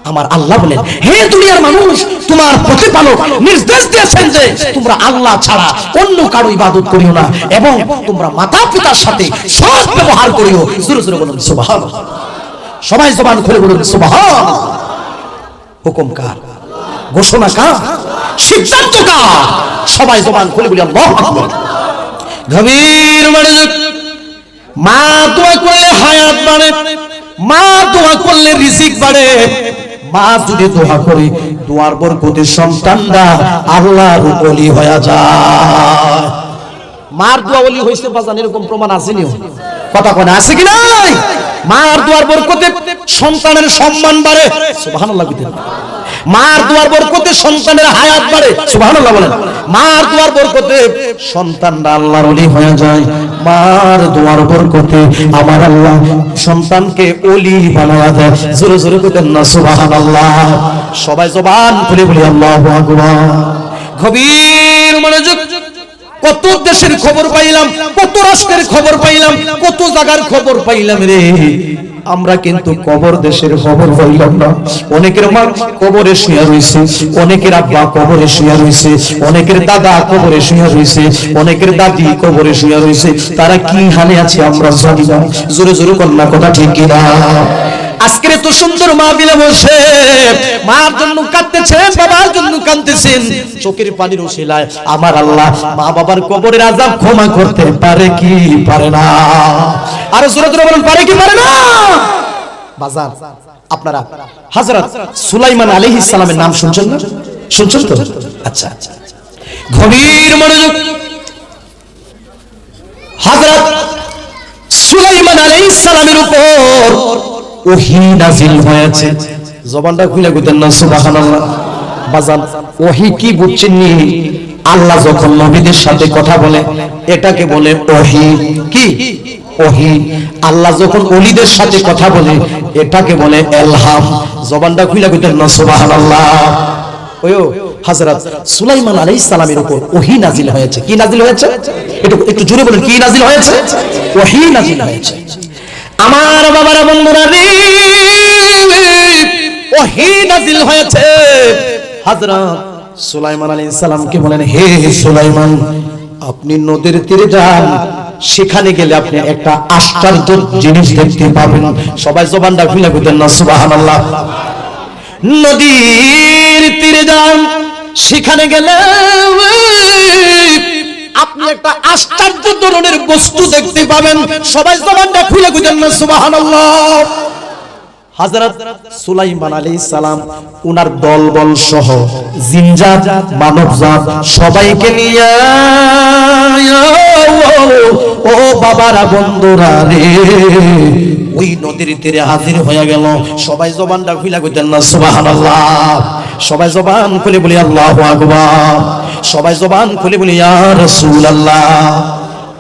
আমার আল্লাহ বলেন হে দুনিয়ার মানুষ তোমার প্রতিপালক নির্দেশ দিয়েছেন যে তোমরা আল্লাহ ছাড়া অন্য কারো ইবাদত করিও না এবং তোমরা মাতা-পিতার সাথে সৎ ব্যবহার করিও জোরে জোরে বলুন সুবহানাল্লাহ সবাই জবান খুলে বলুন সুবহানাল্লাহ হুকুম কার ঘোষণা কার সিদ্ধান্ত কার সবাই জবান খুলে বলি আল্লাহু আকবার গভীর মনোযোগ মা দোয়া করলে হায়াত বাড়ে মা দোয়া করলে রিজিক বাড়ে মা যদি দোয়া করে দোয়ার বরকতে সন্তানরা আল্লাহর ওলি হয়ে যায় মার দোয়া ওলি হইছে বাজান এরকম প্রমাণ আছে নি কথা কোন আছে কি নাই মার দোয়ার বরকতে সন্তানের সম্মান বাড়ে সুবহানাল্লাহ বলেন মার দোয়ার বরকতে সন্তানের হায়াত বাড়ে সুবহানাল্লাহ বলেন মার দোয়ার বরকতে সন্তানরা আল্লাহর ওলি হয়ে যায় মার দোয়ার বরকতে আমার আল্লাহ সন্তানকে ওলি বানায়া দেয় জোরে জোরে বলেন না সুবহানাল্লাহ সবাই জবান খুলে বলি আল্লাহু আকবার গভীর মনোযোগ কত দেশের খবর পাইলাম কত রাষ্ট্রের খবর পাইলাম কত জায়গার খবর পাইলাম রে আমরা কিন্তু কবর দেশের খবর পাইলাম না অনেকের মা কবরে শুয়ে রইছে অনেকের আব্বা কবরে শুয়ে রইছে অনেকের দাদা কবরে শুয়ে রইছে অনেকের দাদি কবরে শুয়ে রইছে তারা কি হালে আছে আমরা জানি না জোরে জোরে কন্যা কথা ঠিক কি না আজকে এত সুন্দর মাহফিলে বসে মার জন্য কাঁদতেছেন বাবার জন্য কাঁদতেছেন চোখের পানির ওসিলায় আমার আল্লাহ মা বাবার কবরের আযাব ক্ষমা করতে পারে কি পারে না আর জোরে জোরে বলেন পারে কি পারে না বাজার আপনারা হযরত সুলাইমান আলাইহিস সালামের নাম শুনছেন না শুনছেন তো আচ্ছা আচ্ছা গভীর মনোযোগ হযরত সুলাইমান আলাইহিস সালামের উপর ওহী নাযিল হয়েছে জবানটা খুলে কইতেন না সুবহানাল্লাহ বাজান ওহী কি বুঝছেন নি আল্লাহ যখন নবীদের সাথে কথা বলে এটাকে বলে ওহী। কি ওহী? আল্লাহ যখন ওলিদের সাথে কথা বলে এটাকে বলে ইলহাম। জবানটা খুলে কইতেন না সুবহানাল্লাহ। ওয়ো হযরত সুলাইমান আলাইহিস সালামের উপর ওহী নাজিল হয়েছে। কি নাজিল হয়েছে? একটু জোরে বলেন, কি নাজিল হয়েছে? ওহী নাজিল হয়েছে। আমার বাবারা বন্ধুরা রে, ওহী নাজিল হয়েছে। হযরত সুলাইমান আলাইহিস সালামকে বলেন, হে সুলাইমান, আপনি নদীর তীরে যান, সেখানে গেলে আপনি একটা আশ্চর্য জিনিস দেখতে পাবেন। সবাই জবানটা খুলে কইতেন না সুবহানাল্লাহ। নদীর তীরে যান, সেখানে গেলে আপনি একটা আশ্চর্য ধরনের বস্তু দেখতে পাবেন। সবাই জবানটা খুলে কইতেন না সুবহানাল্লাহ। হযরত সুলাইমান আলাইহিস সালাম উনার দলবল সহ জিনজাত মানবজাত সবাইকে নিয়ে ও বাবারা বন্ধুরা রে ওই নদীর তীরে হাজির হয়ে গেল। সবাই জবানটা খুলে কইতেন না সুবহানাল্লাহ। সবাই জবান খুলে বলি আল্লাহু আকবার। সবাই জবান খুলে বলি ইয়া রাসূলুল্লাহ।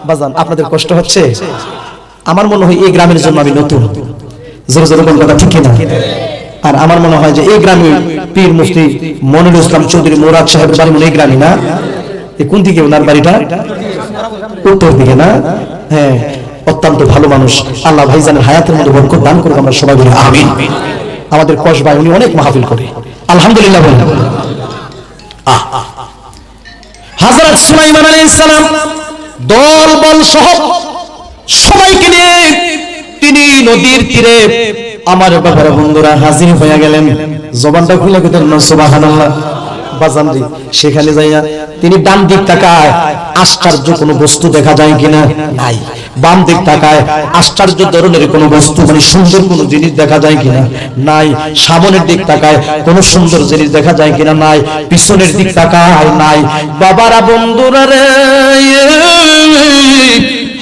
বাজান, আপনাদের কষ্ট হচ্ছে? আমার মনে হয় এই গ্রামের জন্য আমি নতুন। জোরে জোরে কোন কথা ঠিক কিনা? আর আমার মনে হয় যে এই গ্রামে পীর মুফতি মনিরুল ইসলাম চৌধুরী মুরাদ সাহেবের বাড়ি মনে এই গ্রামে না? কোন দিকে ওনার বাড়িটা? উত্তর দিকে না? হ্যাঁ, অত্যন্ত ভালো মানুষ। আল্লাহ ভাইজানের হায়াতের মধ্যে বরকত দান করুক, আমরা সবাই বলি আমিন। আমাদের কস ভাই, উনি অনেক মাহফিল করে, আলহামদুলিল্লাহ বলেন। হযরত সুলাইমান আলাইহিস সালাম দল বল সহ সবাইকে নিয়ে তিনি নদীর তীরে আমার বাবারা বন্ধুরা হাজির হয়ে গেলেন। জবানটা খুলে কইতেন না সুবহানাল্লাহ। বাজানরি সেখানে যাইয়া তিনি ডান দিক তাকায়, আশ্চর্য কোনো বস্তু দেখা যায় কিনা? নাই। বাম দিক তাকায়, আশ্চর্য ধরনের কোনো বস্তু মানে সুন্দর কোনো জিনিস দেখা যায় কিনা? নাই। সামনের দিক তাকায়, কোনো সুন্দর জিনিস দেখা যায় কিনা? নাই। পিছনের দিক তাকায়, নাই। বাবারা বন্ধুরা রে,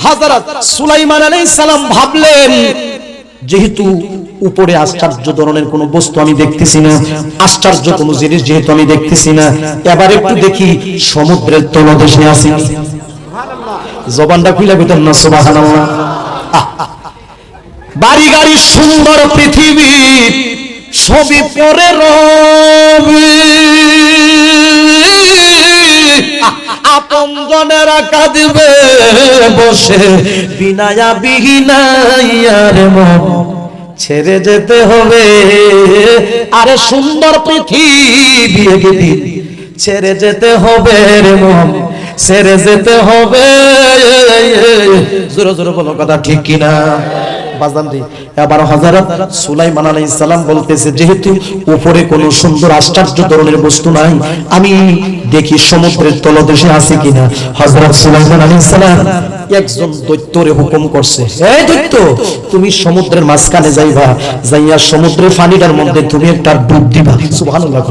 হযরত সুলাইমান আলাইহিস সালাম ভাবলেন, যেহেতু উপরে আশ্চর্য ধরনের কোনো বস্তু আমি দেখতেছি না, আশ্চর্য কোনো জিনিস যেহেতু আমি দেখতেছি না, এবার একটু দেখি সমুদ্রের তলদেশে আছি। জবানটা খুলে কইতেন না সুবহানাল্লাহ। বাড়ি গাড়ি সুন্দর পৃথিবী সবই পরে রবি, আপন জনেরা কাঁদবে বসে, বিনায়া বিহীনাইয়ার মন ছেড়ে যেতে হবে। আরে সুন্দর পৃথিবী একদিন ছেড়ে যেতে হবে রে মন, ছেড়ে যেতে হবে। জোরে জোরে বলো, কথা ঠিক কিনা? এবার হযরত সুলাইমান আলাইহিস সালাম বলতেছে, যেহেতু উপরে কোনো সুন্দর আশ্চর্য ধরনের বস্তু নাই, আমি দেখি সমুদ্রের তলদেশে আছে কিনা। হযরত সুলাইমান আলাইহিস সালাম একজন দৈত্যরে হুকুম করছে, এই দৈত্য, তুমি সমুদ্রের মাঝখানে যাইবা, যাইয়া সমুদ্রের পানিটার মধ্যে তুমি একটা ডুব দিবা। সুবহানাল্লাহ।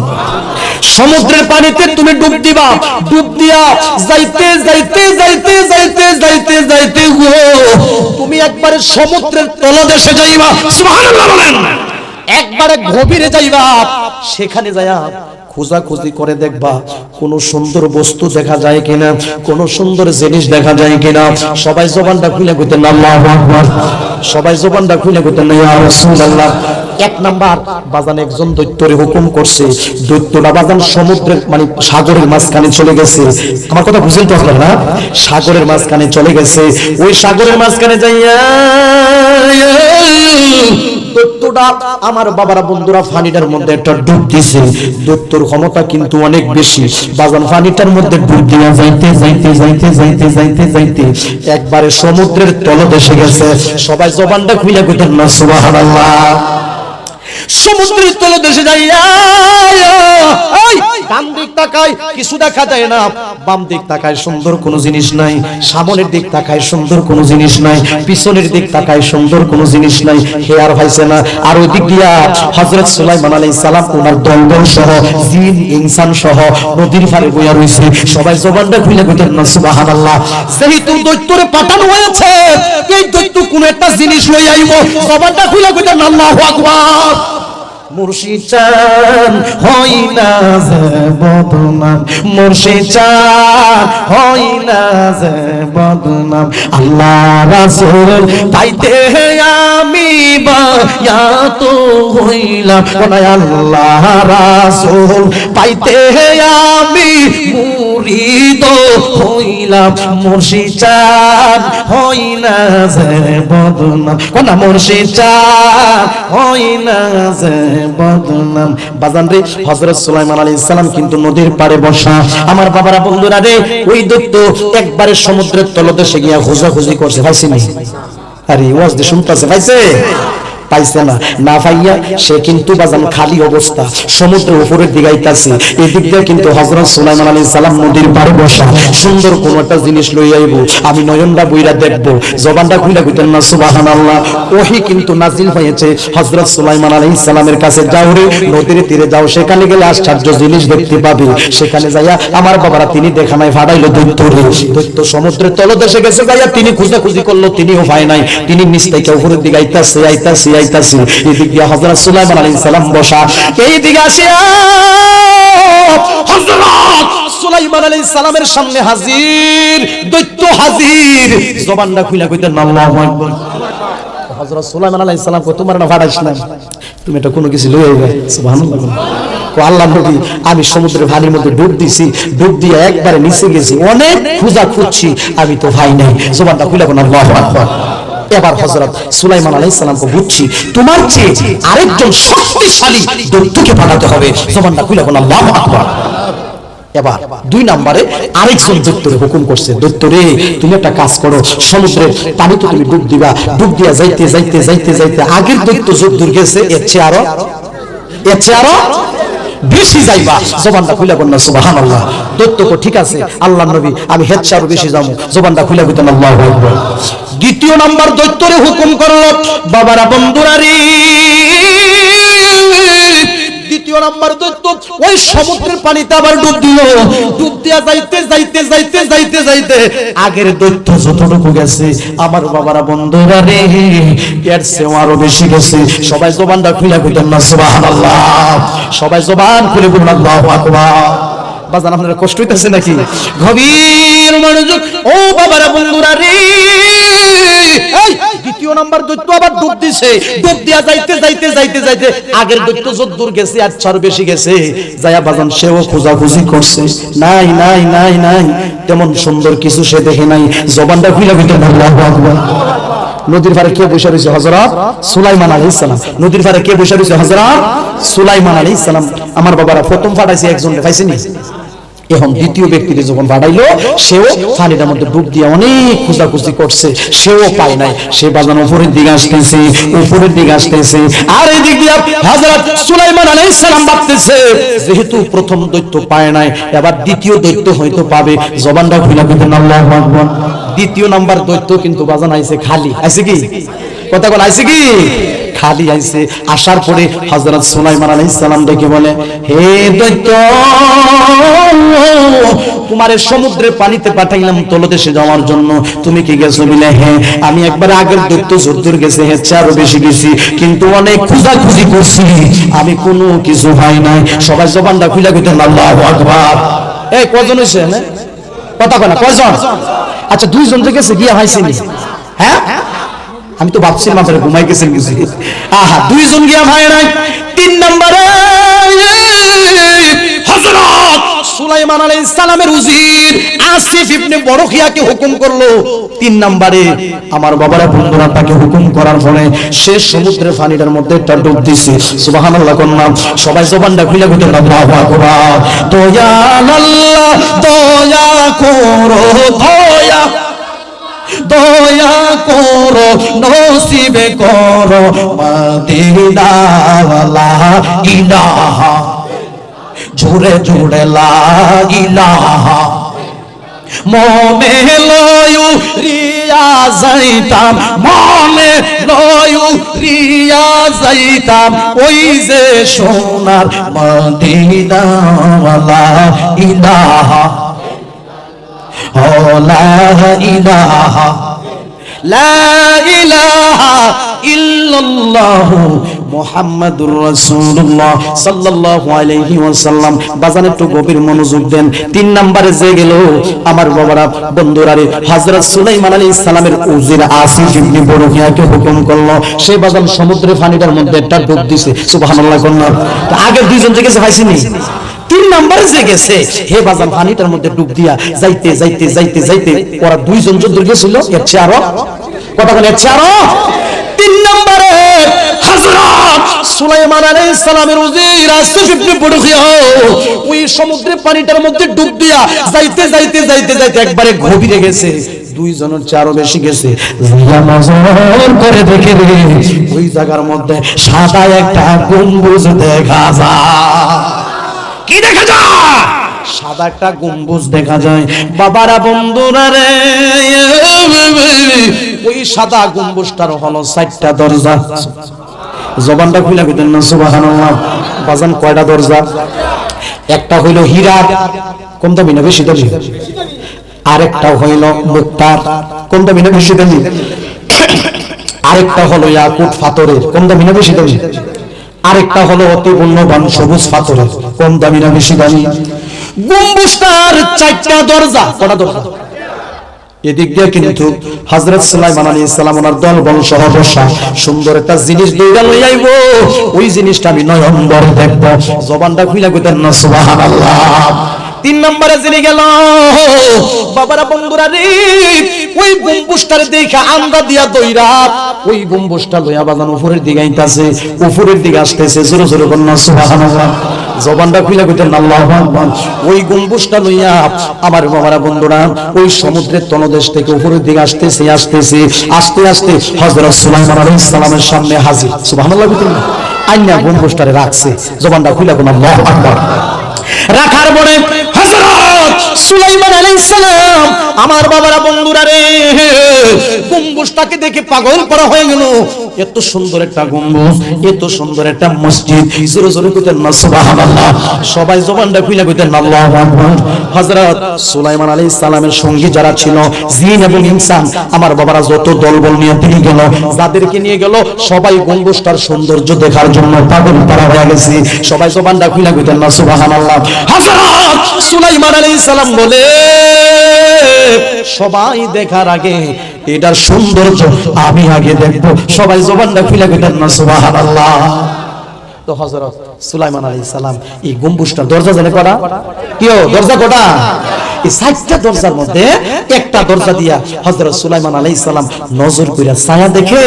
সমুদ্রের পানিতে তুমি ডুব দিবা, ডুব দিয়া যাইতে যাইতে যাইতে যাইতে যাইতে যাইতে তুমি একবারে সমুদ্রের তলদেশে যাইবা। সুবহানাল্লাহ বলেন। একবারে গভীরে যাইবা, সেখানে যাইয়া খোঁজাখুঁজি করে দেখবা কোন সুন্দর বস্তু দেখা যায় কিনা, কোন সুন্দর জিনিস দেখা যায় কিনা। সবাই জবানটা খুলে কইতেন আল্লাহু আকবার। সবাই জবানটা খুলে কইতেন ইয়া রাসূলুল্লাহ। এক নাম্বার বাজান একজন দৈত্যরে হুকুম করছে, দৈত্যটা বাজান সমুদ্রের মানে সাগরের মাঝখানে চলে গেছে। আমার কথা বুঝেন তো আপনারা? সাগরের মাঝখানে চলে গেছে। ওই সাগরের মাঝখানে যাইয়া দৈত্যটা আমার বাবারা বন্ধুরা পানিটার মধ্যে একটা ডুব দিছে। দৈত্যর ক্ষমতা কিন্তু অনেক বেশি। বাজান পানিটার মধ্যে ডুব দিয়া যাইতে যাইতে যাইতে যাইতে যাইতে যাইতে একবারে সমুদ্রের তলদেশে গেছে। সবাই জবানটা খুলে কইতেন না সুবহানাল্লাহ। সমুদ্রের তলদেশে যাইয়া ডান দিক তাকায়, কিছু দেখা যায় না। বাম দিক তাকায়, সুন্দর কোনো জিনিস নাই। সামনের দিক তাকায়, সুন্দর কোনো জিনিস নাই। পিছনের দিক তাকায়, সুন্দর কোনো জিনিস নাই। হেয়ার ভাইছে না। আর ওই দিক দিয়া হযরত সুলাইমান আলাইহিস সালাম ওনার দলবল সহ জিন ইনসান সহ নদীর পাড়ে বইয়া রইছে। সবাই জবানটা খুলে কইতেন না সুবহানাল্লাহ। যেহেতু দৈত্যরে পাঠানো হয়েছে, এই দৈত্য কোন একটা জিনিস লই আইবো। জবানটা খুলে কইতেন আল্লাহু আকবার। মুর্শিদ চান হই না যে বদনাম, মুর্শিদ চান হই না যে বদনাম। আল্লাহ রাসূল পাইতে আমি বায়াত হইলাম, আল্লাহ রাসূল পাইতে আমি মুরিদ হইলাম। মুর্শিদ চান হই না যে বদনাম, কোনা মুর্শিদ চান হই না যে বদনাম। বাজান রে, হযরত সুলাইমান আলাইহিস সালাম কিন্তু নদীর পাড়ে বসা। আমার বাবারা বন্ধুরা রে, ওই দৈত্য একবারে সমুদ্রের তলদেশে গিয়া খোঁজাখুঁজি করছে, পাইছে না? আরে ওয়াজ দিয়ে শুনতেছে, পাইছে? পাইছে না, না পাইয়া সে কিন্তু বাজান খালি অবস্থা সমুদ্রের উপরের দিকে আইতাছে। এই দিক দিয়ে কিন্তু হযরত সুলাইমান আলাইহিস সালাম নদীর পাড়ে বসা, সুন্দর কোন একটা জিনিস লই আইব, আমি নয়নটা বইরা দেখব, জবানটা খুইলা কইতেন না সুবহানাল্লাহ। ওহী কিন্তু নাজিল হয়েছে হযরত সুলাইমান আলাইহিস সালামের কাছে, যাও রে নদীর তীরে যাও, সেখানে গেলে আশ্চর্য জিনিস দেখতে পাবে। সেখানে যাইয়া আমার বাবারা তিনি দেখা নাই, ফাড়াইলো দৈত্য রে। দৈত্য সমুদ্রের তলদেশে গেছে, যাইয়া তিনি খোঁজাখুঁজি করলো, তিনিও পায় নাই। তিনি নিচ থেকে উপরের দিকে আইতাছে আইতাছে আইতাছে, এদিক দিয়ে হযরত সুলাইমান আলাইহিস সালাম বসা। এই দিকে আসিয়া হযরত সুলাইমান আলাইহিস সালামের সামনে হাজির, দৈত্য হাজির। জবানটা খুইলা কইতেন আল্লাহু আকবার। হযরত সুলাইমান আলাইহিস সালাম কো, তোমার না ফাড়াইছ না, তুমি এটা কোনো কিছু লই আইবা। সুবহানাল্লাহ। ও আল্লাহর নবী, আমি সমুদ্রের পানির মধ্যে ডুব দিছি, ডুব দিয়ে একবারে নিচে গেছি, অনেক খোঁজা খুঁজছি, আমি তো ভাই নাই। জবানটা খুইলা কোন আল্লাহু আকবার। এবার হযরত সুলাইমান আলাইহিস সালামকে বুঝছি, তোমার চেয়ে আরেকজন শক্তিশালী দৈত্যকে পাঠাতে হবে। জবানটা খুলে কোন আল্লাহু আকবার। এবার দুই নম্বরে আরেকজন দৈত্যরে হুকুম করছে, দৈত্য রে তুমি একটা কাজ করো, সমুদ্রের পানিতে তুমি ডুব দিবা। ডুব দিয়া যাইতে যাইতে যাইতে যাইতে আগের দৈত্য যদ্দূর গেছে এর চেয়ে আরো বেশি যাইবা। জবানটা খুলে বলনা সুবহানাল্লাহ। দৈত্যকে ঠিক আছে আল্লাহর নবী, আমি হেচ্ছা আরো বেশি যাবো। জবানটা খুলে কইতেন আল্লাহু আকবার। দ্বিতীয় নাম্বার দৈত্যরে হুকুম করলো, বাবারা বন্ধুরা রে, দ্বিতীয় নাম্বার দৈত্য ওই সমুদ্রের পানিতে আবার ডুব দিল। ডুব দিয়া যাইতে যাইতে যাইতে যাইতে যাইতে আগের দৈত্য যতটুকু গেছে, আমার বাবারা বন্ধুরা রে, এর চেয়ে আরো বেশি গেছে। সবাই জবানটা খুলে কইতেন না সুবহানাল্লাহ, সবাই জবান খুলে বলুন আল্লাহু আকবার। বাজান আপনারা কষ্ট হইতেছে নাকি? গভীর মনোযোগ। ও বাবারা বন্ধুরা রে, দ্বিতীয় নাম্বার দৈত্য আবার ডুব দিছে। ডুব দিয়া যাইতে যাইতে যাইতে যাইতে আগের দৈত্য যদ্দূর গেছে আর চার বেশি গেছে, যায়া বাজান সেও খোঁজাখুঁজি করছে, নাই নাই নাই নাই, তেমন সুন্দর কিছু সে দেখে নাই। জবানটা খুলে কইতেন আল্লাহু আকবার। নদীর পাড়ে কে বসে রয়েছে? হযরত সুলাইমান আলাইহিস সালাম। নদীর পাড়ে কে বসে রয়েছে? হযরত সুলাইমান আলাইহিস সালাম। আমার বাবারা প্রথম ফাটাইছে একজন, পাইছেনি? এখন দ্বিতীয় ব্যক্তিকে যখন বাড়াইলো, সেও পানির মধ্যে ডুব দিয়ে অনেক খোঁজাখুঁজি করছে, সেও পায় নাই। সে বাজান উপরের দিকে আসতেছে, উপরের দিকে আসতেছে, আর এই দিক দিয়ে হযরত সুলাইমান আলাইহিস সালাম ভাবতেছে, যেহেতু প্রথম দৈত্য পায় নাই, এবার দ্বিতীয় দৈত্য হয়তো পাবে। জবানটা খুলে কইতেন আল্লাহু আকবার। দ্বিতীয় নাম্বার দৈত্য কিন্তু বাজান আইছে খালি, আইছে কি কথা বল, আইছে কি খালি আইছে। আসার পরে হযরত সুলাইমান আলাইহিস সালাম ডেকে বলে, হে দৈত্য, তোমার সমুদ্রের পানিতে পাঠাইলাম তলদেশে যাওয়ার জন্য, তুমি কি গেছো? বলে হ্যাঁ, আমি একবার আগের দৈত্য যদ্দূর গেছে হ্যাঁ আরো বেশি গেছি, কিন্তু অনেক খোঁজাখুঁজি করছি, আমি কোনো কিছু হয় নাই। সবাই জবানটা খুলে কইতেন আল্লাহু আকবার। এই কজন হইছে না কথা কয় না, কয়জন? আচ্ছা দুইজন যে গেছে গিয়া হাইছেনি, হ্যাঁ আমি তো ভাবছিলাম আপনারা ঘুমাই গেছেন কিছু। আহা, দুইজন গিয়া ভাই নাই। তিন নম্বরে হযরত সুলাইমান আলাইহিস সালামের উজির আসিফ ইবনে বরখিয়াকে হুকুম করলো। তিন নম্বরে আমার বাবারা বন্ধুরা তাকে হুকুম করার পরে সে সমুদ্রের পানিটার মধ্যে একটা ডুব দিছে। সুবহানাল্লাহ কন্নাম। সবাই জবানটা খুলে কইতেন আল্লাহু আকবার। দয়াল আল্লাহ দয়া করো, দয়া দয়া করো, নসিবে করো মদিনা ওয়ালা ইলাহা, জোরে জোরে লা ইলাহা। মনে লয়ু রিয়া যাইতাম, মনে লয়ু রিয়া যাইতাম, ওই যে সোনার মদিনা ওয়ালা ইলাহা, লা ইলাহা লা ইলাহা ইল্লাল্লাহু মুহাম্মাদুর রাসূলুল্লাহ সাল্লাল্লাহু আলাইহি ওয়াসাল্লাম। বাজান একটু গভীর মনোযোগ দেন। 3 নম্বরে যে গেল আমার বাবারা বন্ধুরা রে, হযরত সুলাইমান আলাইহিস সালামের উজির আসিফ ইবনে বরহিয়াকে হুকুম করলো, সে বাজান সমুদ্রের পানিটার মধ্যে একটা ডুব দিছে। সুবহানাল্লাহ কোন আগে দুইজন যে গেছে পাইছিনি, 3 নম্বরে যে গেছে হে বাজান পানিটার মধ্যে ডুব দিয়া যাইতে যাইতে যাইতে যাইতে ওরা দুইজন যুদ্ধ গেছিল, এর চেয়ে আরো কথা বলে, এর চেয়ে আরো 3 নম্বরে হযরত সুলাইমান আলাইহিস সালামের উজির আসিফ ইবনে বরহিয়া ওই সমুদ্রের পানিটার মধ্যে ডুব দিয়া যাইতে যাইতে যাইতে যাইতে একবারে গভীরে গেছে, দুইজনের চারও বেশি গেছে। নজর করে দেখে রে ওই জায়গার মধ্যে সাদা একটা গম্বুজ দেখা যায়। কি দেখা যায়? সাদা একটা গম্বুজ দেখা যায়। বাবারা বন্ধুরা রে, ওই সাদা গম্বুজটার হলো 4টা দরজা। জবানটা খুলে কইতেন না সুবহানাল্লাহ। বাজান কয়টা দরজা? একটা হইল হীরা, কম দামি না বেশি দামি? আরেকটা হইল মুক্তার, কম দামি না বেশি দামি? আরেকটা হলো ইয়াকুত পাথরের, কম দামি না বেশি দামি? আরেকটা হলো অতি মূল্যবান সবুজ পাথরের, কম দামি না বেশি দামি? গম্বুজটার 4টা দরজা। কয়টা দরজা? এদিক দিয়ে কিন্তু হযরত সুলাইমান আলাইহিস সালাম ওনার দল বল সহ বসা সুন্দর একটা জিনিস দুইটা লই আইব, ওই জিনিসটা আমি নয়ন ভরে দেখব। জবানটা খুইলা কইতেন না সুবহানাল্লাহ। 3 নম্বরে জেনে গেল বাবারা বন্ধুরা রে, ওই গম্বুজটার দেখা আমরা দিয়া দইরা ওই গম্বুজটা লইয়া বাজান উপরের দিকে আইতাছে, উপরের দিকে আসতেছে, জোরে জোরে বলেন না সুবহানাল্লাহ। জবানটা খুলে কইতেন আল্লাহু আকবার। ওই গম্বুজটা লইয়া আমার বাবারা বন্ধুরা ওই সমুদ্রের তলদেশ থেকে উপরের দিকে আসতেছে আসতেছে আস্তে আস্তে হযরত সুলাইমান আলাইহিস সালামের সামনে হাজির। সুবহানাল্লাহ কইতেন না? আইনা গম্বুজটারে রাখছে। জবানটা খুলে কোন আল্লাহু আকবার। রাখার পরে হযরত সুলাইমান আলাইহিস সালাম আমার বাবারা বন্ধুরা রে গম্বুজটাকে দেখে পাগল করা হয়ে গেল। এত সুন্দর একটা গম্বুজ, এত সুন্দর একটা মসজিদ, জোরে জোরে কইতেন না সুবহানাল্লাহ। সবাই জবানটা খুলে কইতেন আল্লাহু আকবার। হযরত সুলাইমান আলাইহিস সালামের সঙ্গী যারা ছিল জিন এবং ইনসান, আমার বাবারা যত দলবল নিয়ে তিনি গেল, যাদেরকে নিয়ে গেল সবাই গম্বুজটার সৌন্দর্য দেখার জন্য পাগল করা হয়ে গেছে। সবাই জবানটা খুলে কইতেন না সুবহানাল্লাহ। হযরত সুলাইমান আলাইহিস সালাম বলে সবাই দেখার আগে এটার সৌন্দর্য আমি আগে দেখব। সবাই জবানটা খুলে কইতেন না সুবহানাল্লাহ। তো হযরত সুলাইমান আলাইহিস সালাম এই গম্বুজটার দরজা জানে কটা? কিও দরজা কটা? এই 4টা দরজার মধ্যে একটা দরজা দিয়া হযরত সুলাইমান আলাইহিস সালাম নজর কইরা ছায়া দেখে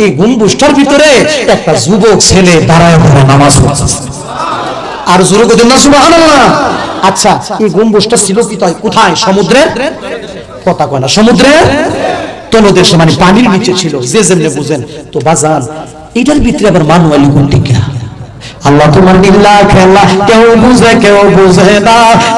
এই গম্বুজটার ভিতরে একটা যুবক ছেলে দাঁড়ায় পড়ে নামাজ পড়তেছে। আর জোরে কইতেন না সুবহানাল্লাহ। আচ্ছা, এই গম্বুজটা ছিল কি তাই কোথায়? সমুদ্রের কথা কয় না, সমুদ্রের তলদেশে মানে পানির নিচে ছিল, যে যেমনে বুঝেন। তো বাজান এটার ভিতরে আবার মানুয়ালি কোনটি কি? আল্লাহ তোমার নীলা খেলা কেউ বুঝে কেউ বুঝে না,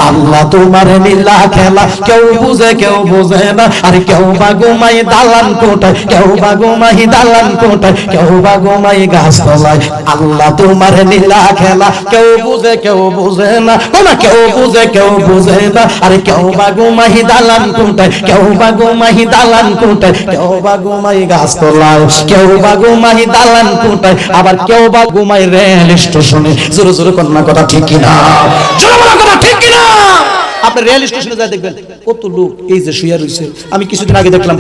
আল্লাহ তোমার নীলা খেলা কেউ বুঝে কেউ বুঝে না। আরে কেউ বা ঘুমাই দালান কোঠায়, কেউ বা ঘুমাই দালান কোঠায়, কেউ বা ঘুমাই গাছতলায়। আল্লাহ তোমার নীলা খেলা কেউ বুঝে কেউ বুঝে না, না কেউ বুঝে কেউ বুঝে না। আরে কেউ বা ঘুমাই দালান কোঠায়, কেউ বা ঘুমাই দালান কোঠায়, কেউ বা ঘুমাই গাছতলায়, কেউ বা ঘুমাই দালান কোঠায়, আবার কেউ বা ঘুমাই রেল স্টেশনে। জোরে জোরে কন্যা কথা ঠিক কিনা? জোরে বলা কথা ঠিক কিনা? আপনি রেল স্টেশনে যা দেখবেন কত লোক এই যে শুয়ে রয়েছে। আমি কিছুদিন আগে দেখলাম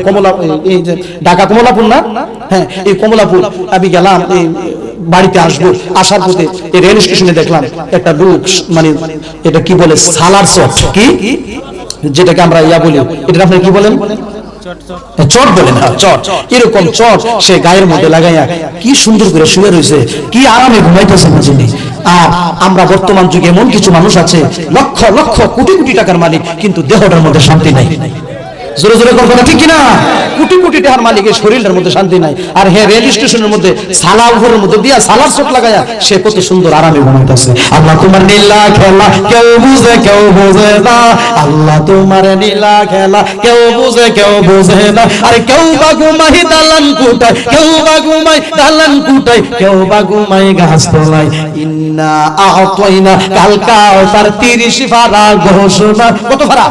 এই যে ঢাকা কমলাপুর না, হ্যাঁ এই কমলাপুর আমি গেলাম এই বাড়িতে আসবো, আসার পথে এই রেল স্টেশনে দেখলাম একটা লোক, মানে এটা কি বলে সালার চট, কি যেটাকে আমরা ইয়া বলি, এটা আপনি কি বলেন? চট বলেন। চট, এরকম চট সে গায়ের মধ্যে লাগাইয়া কি সুন্দর করে শুয়ে রয়েছে, কি আরামে ঘুমাইতেছে বুঝিনি। আর আমরা বর্তমান যুগে এমন কিছু মানুষ আছে লক্ষ লক্ষ কোটি কোটি টাকার মালিক, কিন্তু দেহটার মধ্যে শান্তি নাই। জোরে জোরে কথা ঠিক কিনা? কোটি কোটি টাকার মালিকের শরীরের মধ্যে শান্তি নাই, আর হে রেল স্টেশনের মধ্যে সালা উপরের মধ্যে দিয়া সালার চোট লাগায়া সে কত সুন্দর আরামে ঘুমাইতেছে। আল্লাহ তোমার নীলা খেলা কেউ বুঝে কেউ বুঝে না, আল্লাহ তোমার নীলা খেলা কেউ বুঝে কেউ বুঝে না। আরে কেউ বা ঘুমাই দালান কোঠায়, কেউ বা ঘুমাই দালান কোঠায়, কেউ বা ঘুমাই গাছতলায়। ইন্না আ'তাইনা কাল কাউসার 30 পারা ঘোষণা। কত পারা?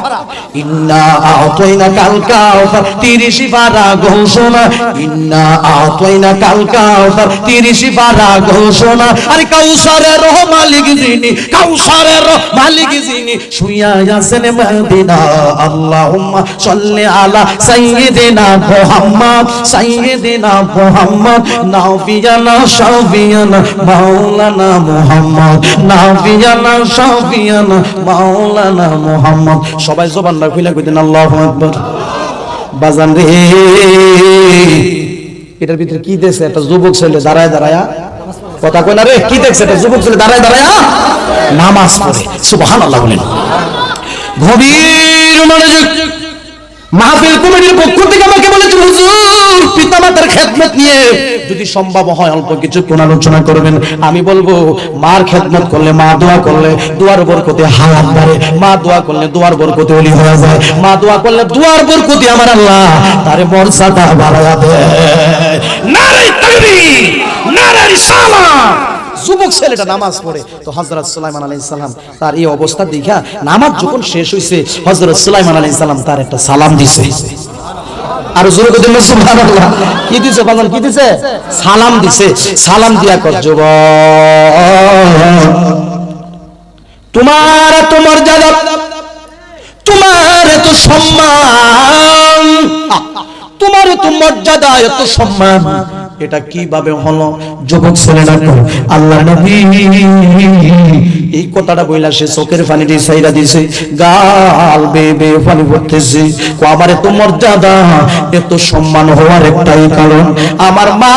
ইন্না আ'তাইনা কাল কাউসার 30 পারা ঘোষণা। ইন্না আ'তাইনা কাল কাউসার 30 পারা ঘোষণা। আরে কাউসারের মালিক যিনি, কাউসারের মালিক যিনি, শুইয়া আছেন মদিনা। আল্লাহুম্মা সাল্লি আলা সাইয়্যিদিনা মুহাম্মদ, সাইয়্যিদিনা মুহাম্মদ, নাফিয়ানা শাফিয়ানা মাওলানা মুহাম্মদ, নাফিয়ানা শাফিয়ানা মাওলানা মুহাম্মদ। সবাই জবানটা খুলে কইতেন আল্লাহু আকবার। বাজান রে, এটার ভিতরে কি দেখছে? একটা যুবক ছেলে দাঁড়ায় দাঁড়ায়, কথা কই না রে, কি দেখছে? একটা যুবক ছেলে দাঁড়ায় দাঁড়ায় নামাজ পড়ে। সুবহানাল্লাহ বলেন। গভীর মনোযোগ। মাহফিল কমিটির পক্ষ থেকে আমাকে বলেছিল, হুজুর পিতামাতার খেদমত নিয়ে যদি সম্ভব হয় অল্প কিছু কোন আলোচনা করবেন। আমি বলবো, মার খেদমত করলে, মা দোয়া করলে দোয়ার বরকতে হায়াত বাড়ে, মা দোয়া করলে দোয়ার বরকতে ওলি হয়ে যায়, মা দোয়া করলে দোয়ার বরকতে আমার আল্লাহ তারে মর্যাদা বাড়ায়া দেয়। নারে তাকবীর, নারে রিসালাত। যুবক ছেলেটা নামাজ পড়ে। তো হযরত সুলাইমান আলাইহিস সালাম তার এই অবস্থা দেখা, নামাজ যখন শেষ হইছে, হযরত সুলাইমান আলাইহিস সালাম তার একটা সালাম দিছে। আর জোরে বলেন সুবহানাল্লাহ। কি দিছে বাজান? কি দিছে? সালাম দিছে। সালাম দিয়া কর, যুবক তোমার এত মর্যাদা, তোমার এত সম্মান, তোমার এত মর্যাদা, এত সম্মান, এটা কিভাবে হলো? যুবক ছেলেটা আল্লাহ নবী এই কথাটা বইলা সে চোখের পানি দিয়ে সাইরা দিছে, গাল বেয়ে বেয়ে পানি পড়তেছে। আমার এত মর্যাদা, এত সম্মান হওয়ার একটাই কারণ, আমার মা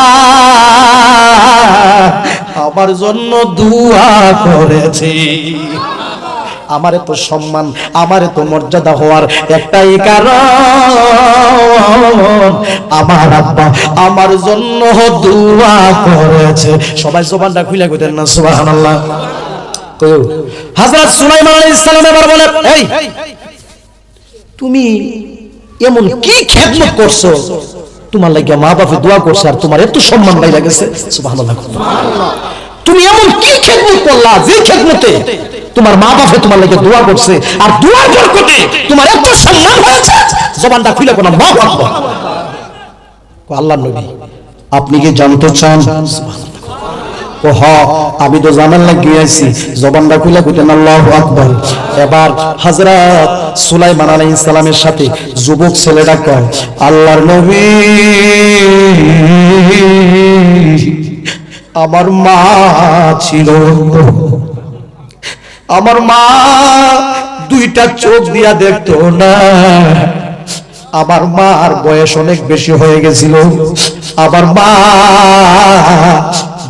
আমার জন্য দোয়া করেছে। আমার এত সম্মান, আমার এত মর্যাদা হওয়ার একটাই কারণ, আমার আব্বা আমার জন্য দোয়া করেছে। সবাই জবানটা খুলে কইতেন না সুবহানাল্লাহ। হযরত সুলাইমান আলাইহিস সালাম এবার বলে, এই তুমি এমন কি খেদমত করছো, তোমার লাগি মা বাবা দোয়া করছে আর তোমার এত সম্মান বাইরে গেছে। সুবহানাল্লাহ। তুমি এমন কি খেদমত করলা যে খেদমতে তোমার মা বাবা তোমার লাগি দোয়া করছে আর দোয়ার বরকতে তোমার এত সম্মান হয়েছে। জবানটা খুলে কোন মা বাবা। আল্লাহর নবী আপনি কি জানতে চান? ও হ্যাঁ, আমি তো জানার লাগি আইছি। জবানটা খুলে কইতেন আল্লাহু আকবার। এবার হযরত সুলাইমান আলাইহিস সালামের সাথে যুবক ছেলেটা কয়, আল্লাহর নবী আমার মা ছিল, আমার মা দুইটা চোখ দিয়া দেখতো না, আমার মার বয়স অনেক বেশি হয়ে গেছিল, আমার মা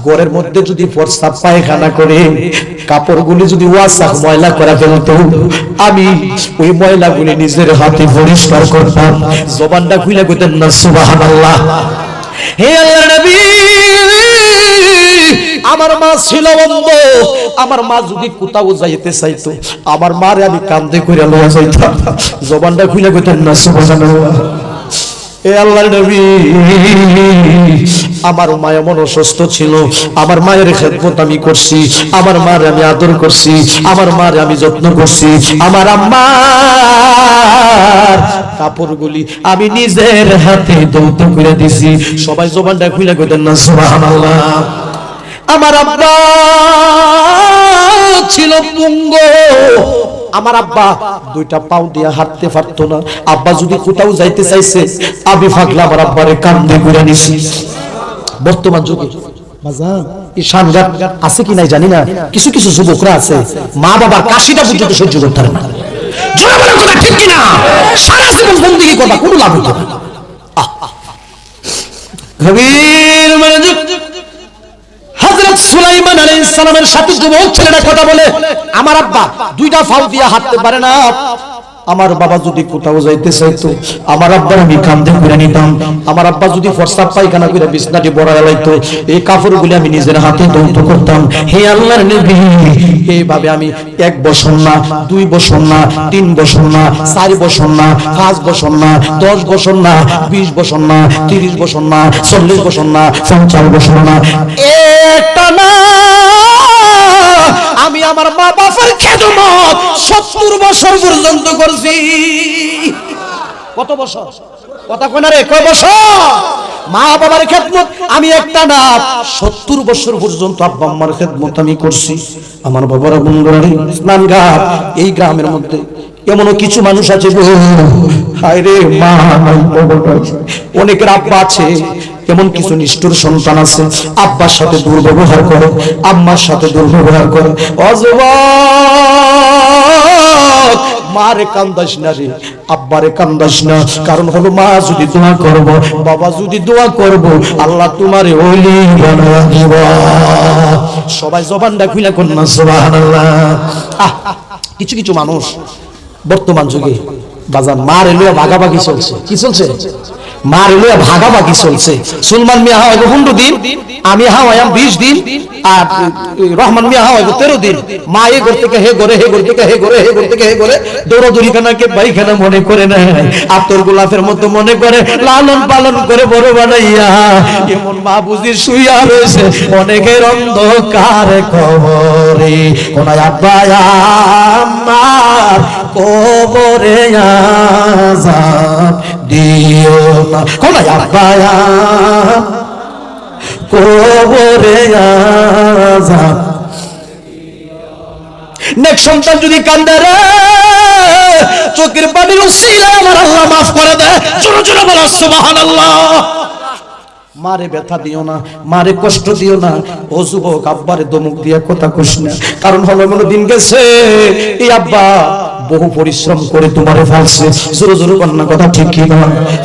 ঘরের মধ্যে যদি প্রস্রাব পায়খানা করে কাপড়গুলি যদি ওয়াসাখ ময়লা করে ফেলতো, আমি ওই ময়লাগুলি নিজের হাতে পরিষ্কার করতাম। জবানটা খুলে কইতেন না সুবহানাল্লাহ। হে আল্লাহর নবী, আমার মা ছিল অন্ধ, আমার মা যদি কোথাও যাইতে চাইতো আমার মারে আমি কান্দে কইরা লইয়া যাইতাম। জবানটা খুলে কইতেন না সুবহানাল্লাহ। এ আল্লাহর নবী, আমার মা এমন অসুস্থ ছিল, আমার মায়ের খেদমত আমি করছি, আমার মার আমি আদর করছি, আমার মার আমি যত্ন করছি, আমার আম্মার কাপড়গুলি আমি নিজের হাতে ধৌত করে দিছি। সবাই জবানটা খুলে কইতেন না সুবহানাল্লাহ। আমার আব্বা ছিল পুঙ্গ, আমার আব্বা দুইটা পাও দিয়ে হাঁটতে পারতো না। আব্বা যদি কোথাও যাইতে চাইছে আমি ফাগলা আমার আব্বারে কান্দে করে নিছি। বর্তমান যুগে বাজার এই সানগাত আছে কি নাই জানি না, কিছু কিছু যুবকরা আছে মা বাবার কাশিটা পর্যন্ত সহ্য করতে পারে না। জোরে বলেন কথা ঠিক কিনা? সারা জীবন বন্দেগী করবা, কোনো লাভ হতো না। গভীর মনোযোগ। হযরত সুলাইমান আলাইহিস সালামের সাথে যুবক ছেলেটা কথা বলে, আমার আব্বা দুইটা পাও দিয়ে হাঁটতে পারে না, আমার বাবা যদি কোথাও যাইতে চাইতো আমার আব্বার আমি কান্দে করে নিতাম, আমার আব্বা যদি প্রস্রাব পায়খানা করে বিছনাটি বড়ায় লাইতো এই কাপড়গুলি আমি নিজের হাতে ধৌত করতাম। হে আল্লাহর নবী, এইভাবে আমি 1 বছর না, 2 বছর না, 3 বছর না, 4 বছর না, 5 বছর না, 10 বছর না, 20 বছর না, 30 বছর না, 40 বছর না, 50 বছর না, একটা না 70 বছর পর্যন্ত করছি। কত বছর? কথা কয় না রে, কয় বছর? মা বাবার খেদমত আমি একটা না 70 বছর পর্যন্ত আব্বা আম্মার খেদমত আমি করছি। আমার বাবারা বন্ধুরা, স্নানঘাট এই গ্রামের মধ্যে এমনও কিছু মানুষ আছে গো, হায় রে মা নাই বাবা নাই, অনেকের আব্বা আছে, এমন কিছু নিষ্ঠুর সন্তান আছে আব্বার সাথে দুর্ব্যবহার করে, আম্মার সাথে দুর্ব্যবহার করে। অযুবক, মারে কান্দাস না রে, আব্বারে কান্দাস না। কারণ হলো মা যদি দোয়া করব, বাবা যদি দোয়া করব, আল্লাহ তোমারে ওলি বানায়া দিব। সবাই জবানটা খুলে কোন না সুবহানাল্লাহ। কিছু কিছু মানুষ বর্তমান যুগে বাজার মার এলিয়া ভাগাভাগি চলছে। কি চলছে? মার এলিয়া ভাগাভাগি চলছে। সুলমান মিয়া হাওয়াইব 15 দিন, আমি হাওয়াইম 20 দিন, আর রহমান মিয়া হাওয়াইব 13 দিন। মা এ ঘর থেকে হে ঘরে, হে ঘর থেকে হে ঘরে, হে ঘর থেকে হে ঘরে, দৌড়াদৌড়ি খানাকে বাইখানা মনে করে না, আতর গোলাপের মতো মনে করে, লালন পালন করে বড় বানাইয়া এমন মা বুঝি শুইয়া রয়েছে অনেকের অন্ধকার কবরে। কোন আব্বা আমার কবরে আযাব দিও না, কোন আব্বা কবরে আযাব। নেক্সট সন্তান যদি কান্দে রে, চোখের পানির উসিলায় আমার আল্লাহ মাফ করে দেয়। জোরে জোরে বলো সুবহানাল্লাহ। মারে ব্যথা দিও না, মারে কষ্ট দিও না। ও যুবক, আব্বারে দমক দিয়া কথা কইস না। কারণ হলো এমন দিন গেছে এই আব্বা বহু পরিশ্রম করে তোমারে ফেলছে। জোরে জোরে কন্যা কথা ঠিক কি না?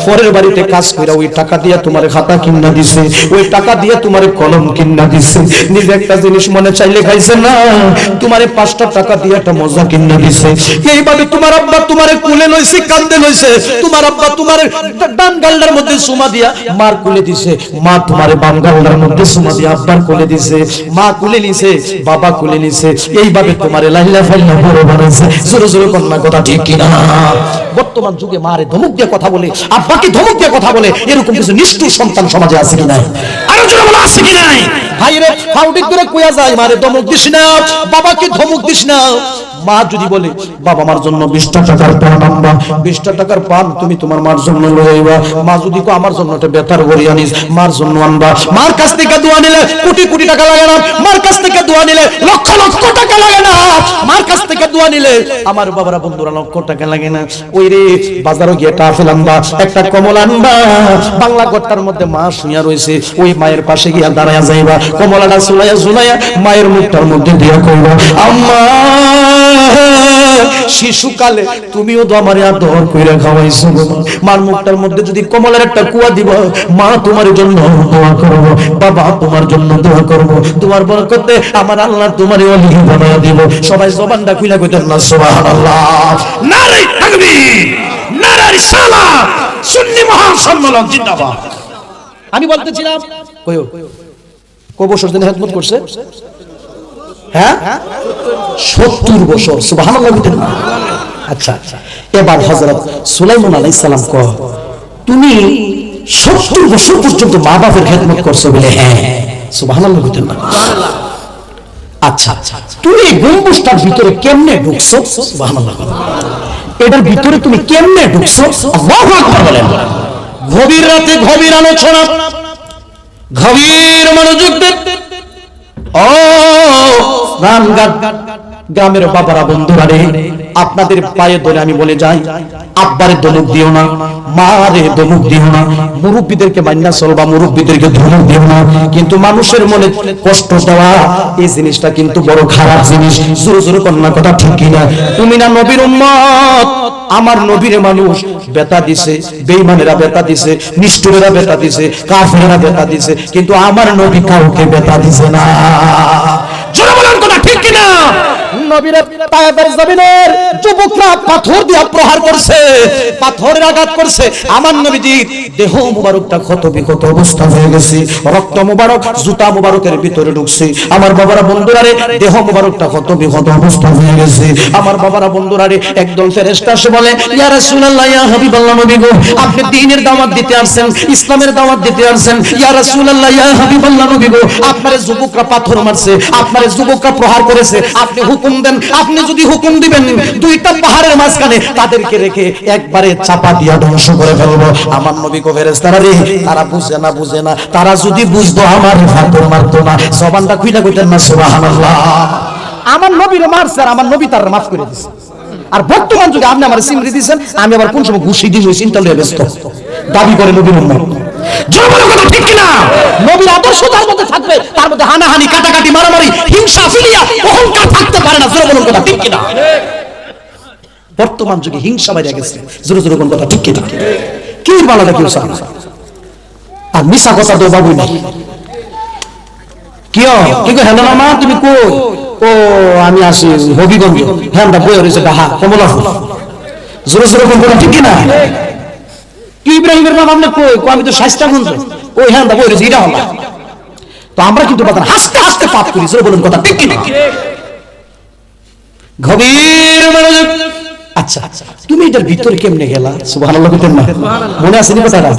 পরের বাড়িতে কাজ করে ওই টাকা দিয়ে তোমারে খাতা কিনা দিছে, ওই টাকা দিয়ে তোমারে কলম কিনা দিছে। নিজে একটা জিনিস মনে চাইলে খাইছে না, তোমারে 5টা টাকা দিয়ে একটা মজা কিনা দিছে। এইভাবে তোমার আব্বা তোমারে কুলে লইছে, কান্দে লইছে। তোমার আব্বা তোমারে ডান গালটার মধ্যে সুমা দিয়া মার কুলে দিছে, মা তোমারে বাম গালটার মধ্যে সুমা দিয়া আব্বার কুলে দিছে। মা কুলে নিছে, বাবা কুলে নিছে। এইভাবে তোমারে লাইলা ফাইলা বড় বানাইছে। জোরে জোরে কন্যা কথা ঠিক কি না? বর্তমান যুগে মারে ধমক দিয়ে কথা বলে, আব্বাকে ধমক দিয়ে কথা বলে, এরকম কিছু নিষ্ঠুর সন্তান সমাজে আছে কি নাই? আরো জোরে বলো, আছে কি নাই? ভাই রে, ফাউটি করে কইয়া যায় মারে ধমক দিস না, বাবাকে ধমক দিস না। মা যদি বলে বাবা আমার জন্য 20টা টাকার পান আনবা, 20টা টাকার পান তুমি তোমার মার জন্য লয়ে আইবা। মা যদি কো আমার জন্য একটা বেতার গড়ি আনিস, মার জন্য আনবা। মার কাছ থেকে দোয়া নিলে কোটি কোটি টাকা লাগে না, মার কাছ থেকে দোয়া নিলে লক্ষ লক্ষ টাকা লাগে না। মার কাছ থেকে দোয়া নিলে আমার বাবারা বন্ধুরা লক্ষ টাকা লাগে না। ওই রে বাজারে গিয়ে টাফেল আনবা, একটা কমল আনবা। বাংলা ঘরটার মধ্যে মা শুইয়া রয়েছে, ওই মায়ের পাশে গিয়া দাঁড়ায়া যাইবা, কমলাটা ঝুলাইয়া ঝুলাইয়া মায়ের মুখটার মধ্যে দিয়া কইবা, আম্মা শিশুকালে তুমিও তো আমার আদর কইরা খাওয়াইছো। মার মুখটার মধ্যে যদি কমলের একটা কুয়া দিব, মা তোমার জন্য দোয়া করব, বাবা তোমার জন্য দোয়া করব, তোমার বরকতে আমার আল্লাহ তোমারে ওলি বানায়া দিব। সবাই জবানটা খুলে কইতেন না সুবহানাল্লাহ। নারে তাকবীর, নারে রিসালাত, সুন্নি মহাসম্মেলন জিন্দাবাদ। আমি বলতেছিলাম কইও কয় বছর দিন খেদমত করছে? হ্যাঁ 70 বছর। সুবহানাল্লাহ বলেন না? আচ্ছা, এবার হযরত সুলাইমান আলাইহিস সালাম কয় তুমি 70 বছর পর্যন্ত মা বাবার খেদমত করছো বলে? হ্যাঁ। সুবহানাল্লাহ বলেন না? আচ্ছা, তুমি এই গম্বুজটার ভিতরে কেমনে ঢুকছো? সুবহানাল্লাহ। এটার ভিতরে তুমি কেমনে ঢুকছো? আল্লাহু আকবার বলেন। গভীর রাতে গভীর আলোচনা, গভীর মনোযোগ দেন। ও গ্রামের বাবারা বন্ধুরা রে, আপনাদের পায়ে ধরে আমি বলে যাই, আব্বারে ধমক দিও না, মারে ধমক দিও না, মুরব্বীদেরকে মাইনা চলবা, মুরব্বীদেরকে ধমক দিও না। কিন্তু মানুষের মনে কষ্ট দেওয়া এই জিনিসটা কিন্তু বড় খারাপ জিনিস। জোরে জোরে কন্যা কথা ঠিক কিনা? তুমি না নবীর উম্মত, আমার নবীরে মানুষ বেতা দিছে, বেঈমানেরা বেতা দিছে, নিষ্ঠুরেরা বেতা দিছে, কাফেররা বেতা দিছে, কিন্তু আমার নবী কাউকে বেতা দিছে না। জোরে বলেন কথা ঠিক কিনা? নবীর তায়েফের জমিনের যুবকরা পাথর দিয়ে প্রহার করছে, পাথরের আঘাত করছে। আমার নবীজি দেহ মুবারকটা ক্ষত বিক্ষত অবস্থা হয়ে গেছে, রক্ত মুবারক জুতা মুবারকের ভিতরে ঢুকছে। আমার বাবারা বন্ধুরা রে, দেহ মুবারকটা ক্ষত বিক্ষত অবস্থা হয়ে গেছে। আমার বাবারা বন্ধুরা রে, একদল ফেরেশতা এসে বলে, ইয়া রাসূলুল্লাহ, ইয়া হাবিবাল্লাহ, নবী গো আপনি দ্বীনের দাওয়াত দিতে আসছেন, ইসলামের দাওয়াত দিতে আসছেন। ইয়া রাসূলুল্লাহ, ইয়া হাবিবাল্লাহ, নবী গো আপনারে যুবকরা পাথর মারছে, আপনারে যুবকরা প্রহার করেছে, আপনি হুকুম দেন, আপনি যদি হুকুম দিবেন দুইটা পাহাড়ের মাঝখানে তাদেরকে রেখে একবারে চাপা দিয়া ধ্বংস করে ফেলবো। আমার নবী কো ফেরেশতারা রে, তারা বুঝে না, তারা যদি বুঝতো আমার ফাতর মারতো না। জবানটা খুইলা কইতেন না সুবহানাল্লাহ। আমার নবীরে মারছে আর আমার নবী তার মাফ করে দিয়েছে। আর বর্তমান যুগে আপনি আমার সিমরি দিয়েছেন, আমি আবার কোন সময় ঘুষি দিই চিন্তা লয়ে ব্যস্ত, দাবি করে নবীর উম্মত। জবানের কথা ঠিক কিনা? নবীর আদর্শ তার মধ্যে থাকবে, তার মধ্যে হানাহানি, কাটাকাটি, মারামারি, হিংসা, ফিলিয়া, অহংকার থাকতে পারে না। জবানের কথা ঠিক কিনা? বর্তমান যুগে হিংসা বাইরে গেছে। জোরে জোরে কোন কথা ঠিক কিনা? কি বলা কেউ চান আর মিশা কথা তো বাবুই নাই। কিয় কি গো হেলো মা, তুমি কই? ও আমি আসি হবিগঞ্জ। হ্যাঁ দা বই হইছে ডাহা কমলা ফুল। জোরে জোরে কোন কথা ঠিক কিনা? কি ইব্রাহিমের নাম আপনি কই? আমি তো শাইস্তাগঞ্জ। ওই হ্যাঁ দা বই হইছে এটা হলো। তো আমরা কিন্তু বাবা হাসতে হাসতে পাপ করি। জোরে বলুন কথা ঠিক কিনা? গভীর মনোযোগ। আচ্ছা তুমি এটার ভিতরে কেমনে গেলা? সুবহানাল্লাহ বলতেন না? মনে আছে নি কথাটা?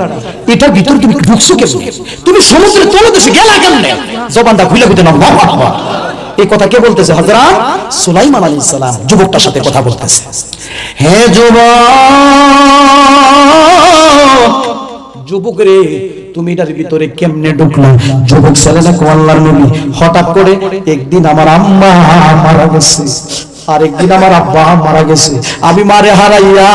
এটার ভিতরে তুমি ঢুকছো কেমনে? তুমি সমুদ্রের তলদেশে গেলা কেমনে? জবানটা খুলে কইতেন আল্লাহু আকবার। এই কথা কে বলতেছে? হযরত সুলাইমান আলাইহিস সালাম যুবকটার সাথে কথা বলতেছে। হে যুবক রে, তুমি এটার ভিতরে কেমনে ঢুকলা? যুবক ছেলেটা কো আল্লাহর নবী, হঠাৎ করে একদিন আমার আম্মা মারা গেছে, আরেকদিন আমার আব্বা মারা গেছে। আমি মারে হারাইয়া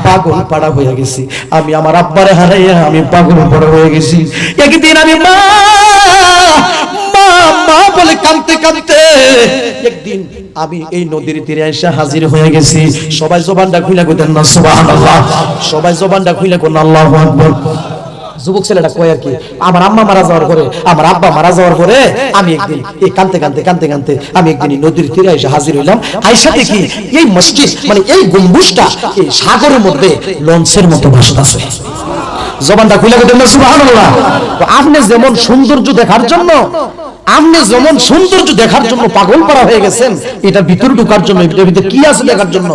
পাগল পাড়া হয়ে গেছি। আমি আমার আব্বারে হারাইয়া আমি পাগল পাড়া হয়ে গেছি। একদিন আমি মা বলে কাঁদতে কাঁদতে একদিন আমি এই নদীর তীরে এসে হাজির হয়ে গেছি। সবাই জবানটা খুলে কইতেন না সুবহানাল্লাহ। সবাই জবানটা খুলে কোন আল্লাহু আকবার। যুবক ছেলেটা কয় আর কি, আমার আম্মা মারা যাওয়ার পরে, আমার আব্বা মারা যাওয়ার পরে আমি একদিন এই কাঁদতে আমি একদিন নদীর তীরে এসে হাজির হইলাম। আইসাতে কি এই মসজিদ মানে এই গম্বুজটা এই সাগরের মধ্যে লঞ্চের মতো ভাসতেছে। জবানটা খুলে কইতেন না সুবহানাল্লাহ। তো আপনি যেমন সৌন্দর্য দেখার জন্য পাগল পাড়া হয়ে গেছেন, এটা ভিতরে ঢোকার জন্য, এটার ভিতরে কি আছে দেখার জন্য।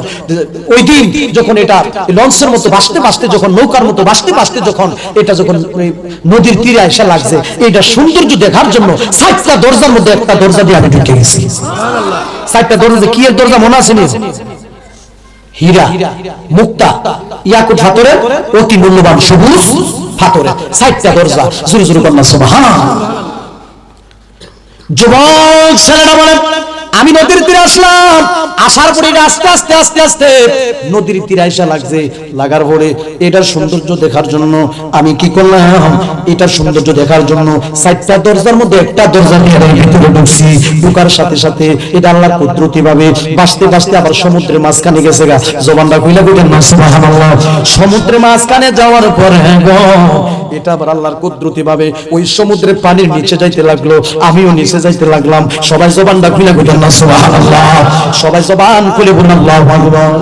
ওই দিন যখন এটা লঞ্চের মতো ভাসতে যখন নৌকার মতো ভাসতে যখন এটা যখন নদীর তীরে এসে লাগছে, এটা সৌন্দর্য দেখার জন্য 7টা দরজার মধ্যে একটা দরজা দিয়ে আমি ঢুকে গেছি। 7টা দরজা কি এর দরজা মনে আছে নি? হীরা, মুক্তা, ইয়াকুত পাথরের অতি মূল্যবান সবুজ পাথরের 7টা দরজা। জোরে জোরে বলুন সুবহানাল্লাহ। যুবক ছেলেটা বলে আমি নদীর তীরে আসলাম, আসার পরে আস্তে নদীর তীরে এসে লাগছে। লাগার পরে এটার সৌন্দর্য দেখার জন্য আমি কি করলাম? এটার সৌন্দর্য দেখার জন্য 7টা দরজার মধ্যে একটা দরজা দিয়ে ভিতরে ঢুকছি। ঢুকার সাথে সাথে এটা আল্লাহর কুদরতি ভাবে ভাসতে আবার সমুদ্রের মাঝখানে গেছে গা। জবানটা কইলা কইতেন না সুবহানাল্লাহ। সমুদ্রের মাঝখানে যাওয়ার পরে এটা আবার আল্লাহর কুদরতি ভাবে ওই সমুদ্রের পানির নিচে যাইতে লাগলো, আমিও নিচে যাইতে লাগলাম। সবাই জবানটা খুলে কইতেন না সুবহানাল্লাহ। সবাই জবান খুলে বলুন আল্লাহু আকবার।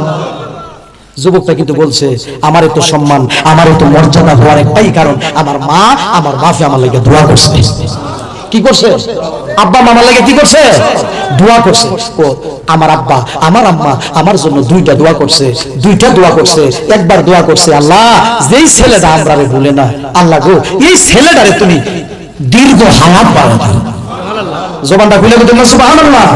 যুবকটা কিন্তু বলছে আমার এত সম্মান, আমার এত মর্যাদা হওয়ার একটাই কারণ আমার মা, আমার বাপ আমার লাগি দোয়া করছে। কি করছে? আব্বা মামার লাগি কি করছে? দোয়া করছে। ও আমার আব্বা আমার আম্মা আমার জন্য 2টা দোয়া করছে। একবার দোয়া করছে, আল্লাহ যেই ছেলেটা আমরারে ভুলে না, আল্লাহ গো এই ছেলেটারে তুমি দীর্ঘ হায়াত বাড়াও। জবানটা খুলে বলুন সুবহানাল্লাহ।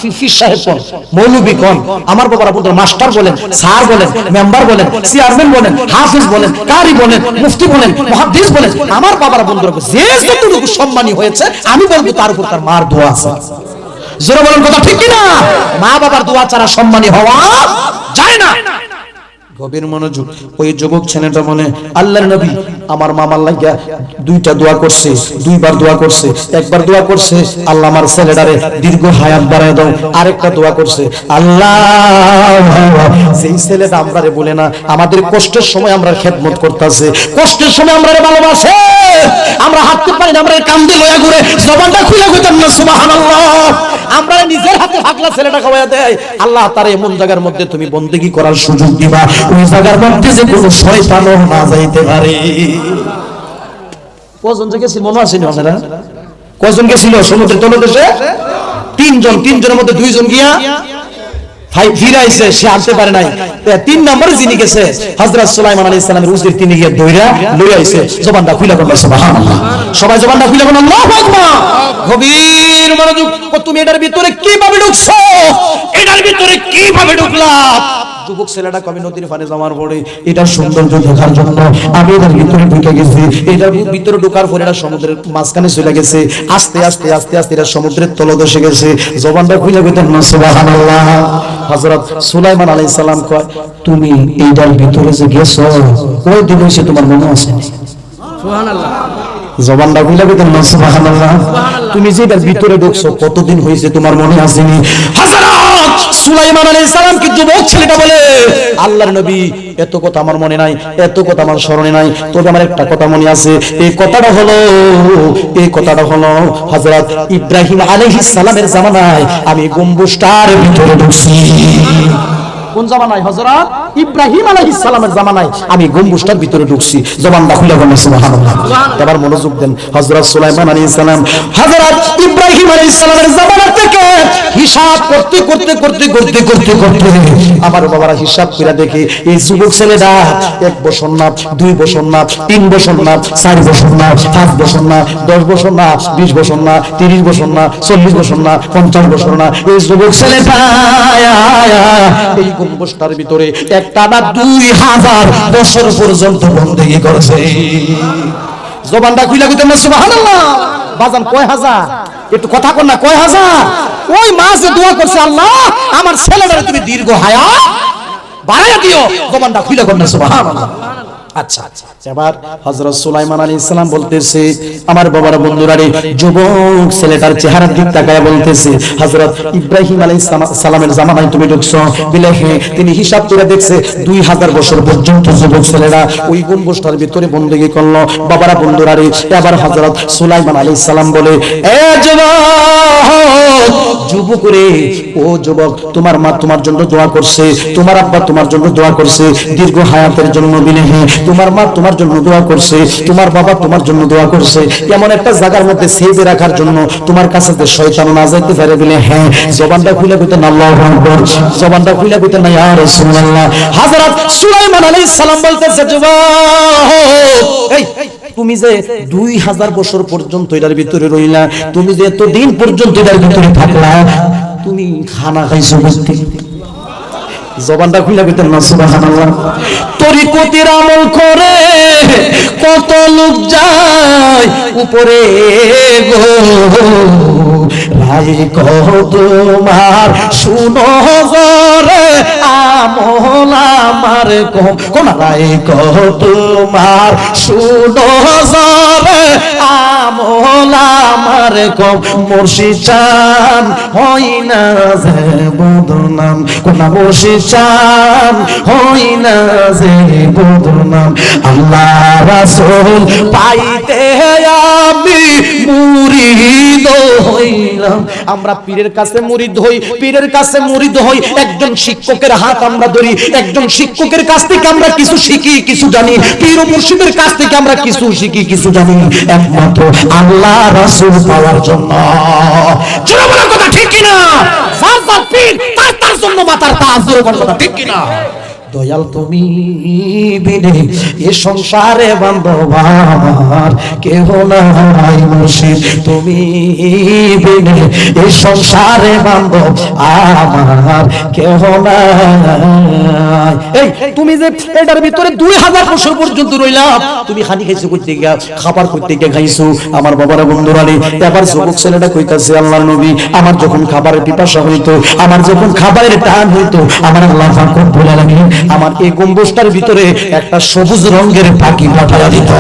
ফিফির সাহেব কোন, মৌলবী কোন, আমার বাবারা বলতেন মাস্টার বলেন, স্যার বলেন, মেম্বার বলেন, চেয়ারম্যান বলেন, হাফিজ বলেন, কারি বলেন, মুফতি বলেন, মুহাদ্দিস বলেন, আমার বাবারা বন্ধুরা যে যতটুকু সম্মানী হয়েছে আমি বলবো তার উপর তার মার দোয়া আছে। জোরে বলেন কথা ঠিক কিনা? মা বাবার দোয়া ছাড়া সম্মানী হওয়া যায় না। গভীর মনোযোগ। ওই যুবক ছেলেটা মনে আল্লাহর নবী আমার মামার লাগিয়া 2টা দোয়া করছে, 2বার দোয়া করছে। একবার দোয়া করছে আল্লাহ আমার ছেলেটারে দীর্ঘ হায়াত বাড়ায় দাও। আরেকটা দোয়া করছে আল্লাহ সেই ছেলেটা আমরারে বলে না, আমাদের কষ্টের সময় আমরা খেদমত করতেছে, কষ্টের সময় আমরারে ভালোবাসে, আমরা হাঁটতে পারি না, আমরা কান্দে লয়া ঘুরে। জবানটা খুলে কইতেন না সুবহানাল্লাহ। আমরা নিজের হাতে হাকলা ছেলেটা খাওয়ায়া দেয়। আল্লাহ তার এমন জায়গার মধ্যে তুমি বন্দেগী করার সুযোগ দিবা, ওই জায়গার মধ্যে যে কোনো শয়তানও না যাইতে পারে। কজন গেছিল মনে আছে না? কজন গেছিল সমুদ্রের তলদেশে? 3 জন। 3 জনের মধ্যে 2 জন গিয়া ফিরাইছে, সে আনতে পারে নাই। 3 নম্বরে যিনি গেছে হযরত সুলাইমান আলাইহিস সালামের উজির, তিনি গিয়ে দইরা লই আইছে। জবানটা খুলে বলুন সুবহানাল্লাহ। সবাই জবানটা খুলে বলুন আল্লাহু আকবার। গভীর মনোযোগ। তুমি এটার ভিতরে কিভাবে ঢুকছো? কিভাবে ঢুকলাম? যুবক ছেলেটা কবে নদীর পানি জমার পড়ে এটা সৌন্দর্য দেখার জন্য আমি এটার ভিতরে ঢুকে গেছি। এটার ভিতরে ঢোকার পরে এটা সমুদ্রের মাঝখানে চলে গেছে। আস্তে আস্তে আস্তে আস্তে এটা সমুদ্রের তলদেশে গেছে। জবানটা খুলে কইতেন না সুবহানাল্লাহ। হযরত সুলাইমান আলাইহিস সালাম কয়, তুমি এইটার ভিতরে যে গেছো ওই দিন হইছে তোমার মনে আছে? সুবহানাল্লাহ। জবানটা খুলে কইতেন না সুবহানাল্লাহ। তুমি যে এটার ভিতরে ঢুকছো কতদিন হইছে তোমার মনে আসেনি? হযরত সুলাইমান আলাইহিস সালাম কি যুবক ছেলেটা বলে, আল্লাহর নবী এত কথা আমার মনে নাই, এত কথা আমার স্মরণে নাই, তবে আমার একটা কথা মনে আছে। এই কথাটা হলো হযরত ইব্রাহিম আলাইহিস সালামের জামানায় আমি গম্বুজটার ভিতরে ঢুকছি। কোন জামানায়? হযরত ইব্রাহিম আলাইহিস সালামের জামানায় আমি গম্বুজটার ভিতরে ঢুকছি। জবানটা খুলে বলেন সুবহানাল্লাহ। এবার মনোযোগ দেন। হযরত সুলাইমান আলাইহিস সালাম হযরত ইব্রাহিম আলাইহিস সালামের জামানা থেকে হিসাব করতে আমার বাবারা হিসাব করে দেখে এই যুবক ছেলেটা 1 বছর না, 2 বছর না, 3 বছর না, 4 বছর না, 5 বছর না, 10 বছর না, 20 বছর না, 30 বছর না, 40 বছর না, 50 বছর না, এই যুবক ছেলেটা এই গম্বুজটার ভিতরে একটানা 2000 বছর পর্যন্ত বন্দেগী করেছে। জবানটা খুলে কইতেন না সুবহানাল্লাহ। বাজান কয় হাজার? একটু কথা কর না, কয় হাজার? ওই মা যে দোয়া করছে, আল্লাহ আমার ছেলেটারে তুমি দীর্ঘ হায়াত বাড়াইয়া দিও। জবানটা খুলে কর না সুবহানাল্লাহ। আচ্ছা, এবার হযরত সুলাইমান আলাইহিস সালাম বলতেছে, আমার বাবার বন্ধুরা রে, যুবক ছেলেটার চেহারার দিক তাকায় বলতেছে, হযরত ইব্রাহিম আলাইহিস সালামের জামানায় তুমি ঢুকছো বলে হে। তিনি হিসাব করে দেখছে 2000 বছর পর্যন্ত যুবক ছেলেরা ওই গম্বুজটার ভিতরে বন্দেগী করলো। বাবারা বন্ধুরা রে, এবার হযরত সুলাইমান আলাইহিস সালাম বলে, এ যুবক রে, ও যুবক, তোমার মা তোমার জন্য দোয়া করছে, তোমার আব্বা তোমার জন্য দোয়া করছে দীর্ঘ হায়াতের জন্য বিনে হে। তোমার মা তোমার জন্য দোয়া করছে, তোমার বাবা তোমার জন্য দোয়া করছে এমন একটা জায়গার মধ্যে সেভে রাখার জন্য তোমার কাছে যে শয়তান না যাইতে পারে বলে হ্যাঁ। জবানটা খুলে কইতেন আল্লাহু আকবার। জবানটা খুলে কইতেন ইয়া রাসূলুল্লাহ। হযরত সুলাইমান আলাইহিস সালাম বলতেছে, যুবক এই তুমি যে 2000 বছর পর্যন্ত এটার ভিতরে রইলা, তুমি যে এতদিন পর্যন্ত এটার ভিতরে থাকলা, তুমি খানা খাইছো বলতে? জবানটা খুলে কইতেন না সুবহানাল্লাহ। তরিকতের আমল করে কত লোক যায় উপরে গো, রাই কহ তোমার শুনো রে আমল আমার কোন রাই কহ তোমার শুনো রে আমল আমার কম। মুর্শিদ চান হই না যে বদনাম, কোন মুর্শিদ চান হই না যে বদনাম। আল্লাহ রাসূল পাইতে আমি মুরিদ হইলাম। আমরা পীরের কাছে মুরিদ হই, পীরের কাছে মুরিদ হই, একজন শিক্ষকের হাত আমরা ধরি, একজন শিক্ষকের কাছ থেকে আমরা কিছু শিখি কিছু জানি, পীর ও মুর্শিদের কাছ থেকে আমরা কিছু শিখি কিছু জানি একমাত্র আল্লাহ রাসূল পাওয়ার জন্য। জোরে বলার কথা ঠিক কি না? যার পীর তার জন্য মাতার তাজ। জোরে বলার কথা ঠিক কি না? দয়াল তুমি বিনে এ সংসারে বান্ধব আমার কেহ নাই, মুর্শিদ তুমি বিনে এ সংসারে বান্ধব আমার কেহ নাই। এই তুমি যে এটার ভিতরে 2000 বছর পর্যন্ত রইলাম, তুমি খানি খাইছো কইতে গিয়া, খাবার কইতে গিয়া খাইছো। আমার বাবারা বন্ধুরা রে, এবার যুবক ছেলেটা কইতাছে, আল্লাহর নবী আমার যখন খাবারের পিপাসা হইতো, আমার যখন খাবারের টান হইতো, আমার আল্লাহ পাক রব্বুল আলামিন আমার এই গম্বুজটার ভিতরে একটা সবুজ রঙের পাখি পাঠাইয়া দিত।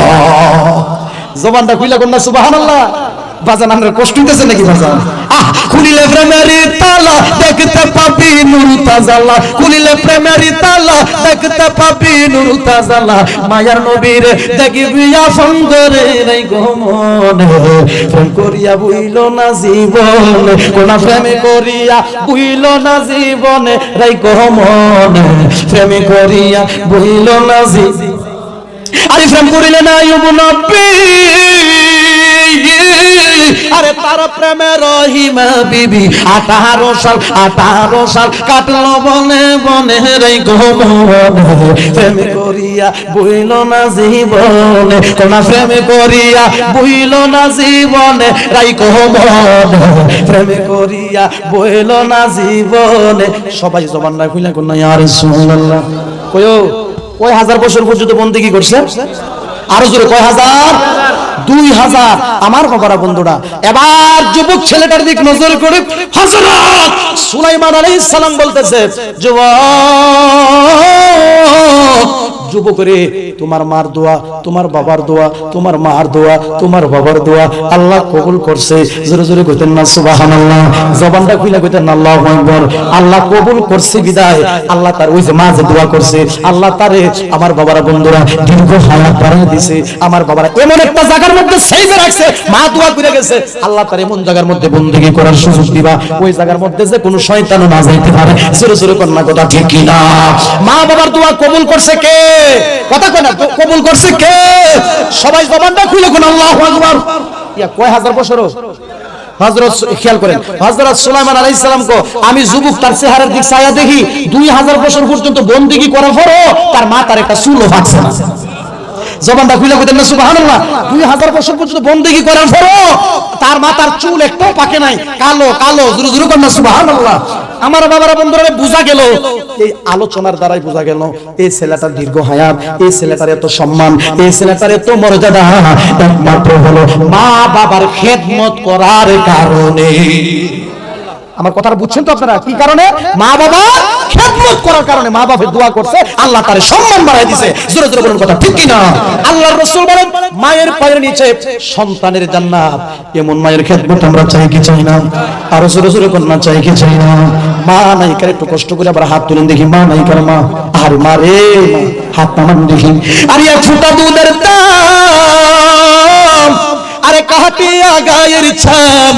জবানটা খুইলা কন্যা সুবহানাল্লাহ। বাজান আমরা কষ্ট হইতেছে নাকি বাজান? খুলিলে প্রেমের তালা দেখতে পাবি নূর তাজালা, খুলিলে প্রেমের তালা দেখতে পাবি নূর তাজালা। মায়ার নবীর দেখবি আপন করে নাই গো মনে, প্রেম করিয়া বুইল না জীবনে, কোন প্রেমে করিয়া বুইল না জীবনে রাই গো মনে, প্রেমে করিয়া বুইল না জীবনে আরে প্রেম করিলে না নবী আরে তার প্রেমে রহিমা বিবি 18 সাল কাটলো বনে বনে রে গোমনে প্রেম করিয়া বইল না জীবনে কোন প্রেম করিয়া বইল না জীবনে রাই গোমনে প্রেম করিয়া বইল না জীবনে সবাই জবান না কইলা কোন ইয়া রাসূলুল্লাহ কয় হাজার বছর পর্যন্ত বন্দেগী করছে আরো জোরে কয় হাজার 2000 আমার বাবারা বন্ধুরা এবার যুবক ছেলেটার দিক নজর করে হযরত সুলাইমান আলাইহিস সালাম বলতেছে যুবক রে তোমার মার দোয়া তোমার বাবার দোয়া তোমার মার দোয়া তোমার বাবার দোয়া আল্লাহ কবুল করছে জোরে জোরে কইতেন না সুবহানাল্লাহ জবানটা খুলে কইতেন আল্লাহু আকবার আল্লাহ কবুল করছে বিদায় আল্লাহ তার ওই যে মা যে দোয়া করছে আল্লাহ তারে আমার বাবারা বন্ধুরা দীর্ঘ হায়াত বাড়িয়ে দিয়েছে আমার বাবারা এমন একটা জায়গার মধ্যে সেইভে রাখছে মা দোয়া করে গেছে আল্লাহ তার এমন জায়গার মধ্যে বندگی করার সুযোগ দিবা ওই জায়গার মধ্যে যে কোনো শয়তানও না যাইতে পারে জোরে জোরে কন্যা কথা ঠিক কি না মা বাবার দোয়া কবুল করছে কে কথা কয় না কবুল করছে কে সবাই জবানটা খুলে কোন আল্লাহু আকবার ইয়া কয় হাজার বছর হযরত খেয়াল করেন হযরত সুলাইমান আলাইহিস সালাম কো আমি যুবক তার চেহারার দিক চাইয়া দেখি 2000 বছর পর্যন্ত বندگی করার পরও তার মা তার একটা চুলও ফাটছে না জবানটা খুলে কইতেন না সুবহানাল্লাহ 2000 বছর পর্যন্ত বندگی করার পরও তার মাথার চুল একটাও পাকে নাই কালো কালো জোরে জোরে করেন না সুবহানাল্লাহ আমার বাবারা বন্ধুরা বোঝা গেল এই আলোচনার দ্বারাই বোঝা গেল এই ছেলেটার দীর্ঘ হায়াত এই ছেলেটার এত সম্মান এই ছেলেটার এত মর্যাদা একমাত্র হলো মা বাবার খেদমত করার কারণে আমার কথাটা বুঝছেন তো আপনারা কি কারণে মা বাবা খেদমত করার কারণে মা বাবার দোয়া করছে আল্লাহ তারে সম্মান বাড়ায় দিয়েছে জোরে জোরে বলুন কথা ঠিক কি না আল্লাহর রাসূল বলেন মায়ের পায়ের নিচে সন্তানের জান্নাত এমন মায়ের খেদমত আমরা চাই কি চাই না আর জোরে জোরে কোন না চাই কি চাই না মা নাই করে একটু কষ্ট করে আবার হাত তুলেন দেখি মা নাই করে মা আর মারে হাত নামান দেখি আর এক ফুটা দুধের দাম আরে কাটিয়া গায়ের ছাম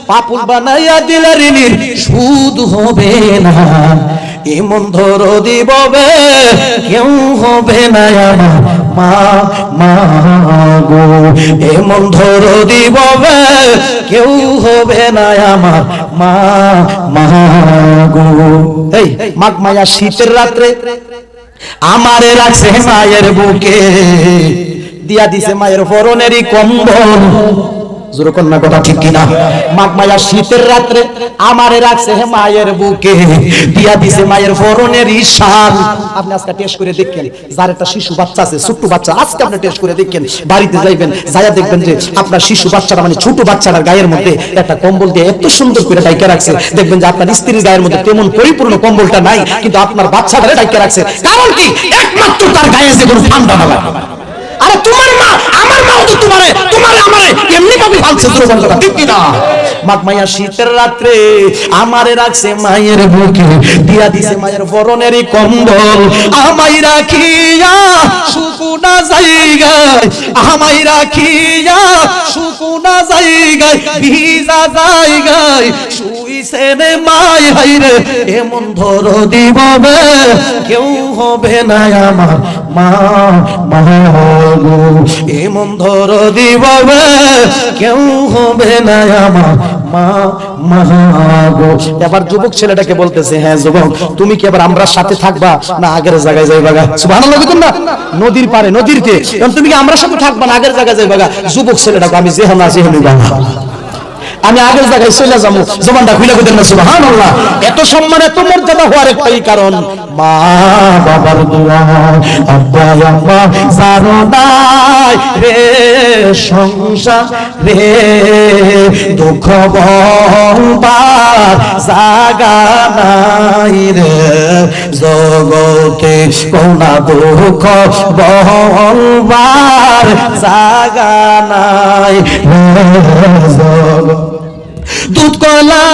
পাপুল বানাইয়া দিলে ঋণের সুদ হবে না এমন ধরো দিববে কেউ হবে না আমার মা মা গো এমন ধরো দিববে কেউ হবে না আমার মা মা গো এই মাঘ মায়া শীতের রাত্রে আমারে রাখছে মায়ের বুকে দিয়া দিছে মায়ের পরনেরই কম্বল জোরে কন্যা কথা ঠিক কিনা মাঘ মায়া শীতের রাত্রে আমারে রাখছে মায়ের বুকে দিয়া দিছে মায়ের পরনের শাল আপনি আজকে টেস্ট করে দেখেন যার একটা শিশু বাচ্চা আছে ছোট বাচ্চা আজকে আপনি টেস্ট করে দেখেন বাড়িতে যাইবেন যায়া দেখবেন যে আপনার শিশু বাচ্চাটা মানে ছোট বাচ্চাটার গায়ের মধ্যে একটা কম্বল দিয়ে এত সুন্দর করে ঢাইকা রাখছে দেখবেন যে আপনার স্ত্রীর গায়ের মধ্যে তেমন পরিপূর্ণ কম্বলটা নাই কিন্তু আপনার বাচ্চাটারে ঢাইকা রাখছে কারণ কি একমাত্র তার গায়ে যে কোনো ঠান্ডা না লাগে আরে তোমার মা আমার মাও তো তোমারে আমারে এমনি ভাবে ফালছে দুর্বল কথা ঠিক কি না মাঘ মায়া শীতের রাত্রে আমারে রাখছে মায়ের বুকে দিয়া দিছে মায়ের পরনেরই কম্বল আমায় রাখিয়া সুকুনা জায়গায় আমায় রাখিয়া সুকুনা জায়গায় ভিজা জায়গায় শুইছেন মাই হাইরে এমন ধরো দিববে কেউ হবে না আমার মা মা গো এমন ধরো দিববে কেউ হবে না আমার মা মা গো এবার যুবক ছেলেটাকে বলতেছে হ্যাঁ যুবক তুমি কি এবার আমরা সাথে থাকবা না আগের জায়গায় যাইবা সুবহানাল্লাহ বলুন না নদীর পারে নদীরতে তুমি কি আমরা সাথে থাকবা না আগের জায়গায় যাইবা যুবক ছেলেটাকে আমি যেহানা যেহানি বাবা আমি আগের জায়গায় চলে যাবো জবানটা খুলে কইতেন না সুবহানাল্লাহ এত সম্মান এত মর্যাদা হওয়ার একটাই কারণ মা বাবার দোয়া আব্বা আম্মা জানো নাই রে সংসার রে দুঃখ বলবার জায়গা নাই রে জগতে কোনা দুঃখ বলবার জায়গা নাই জগতে দুধ কলা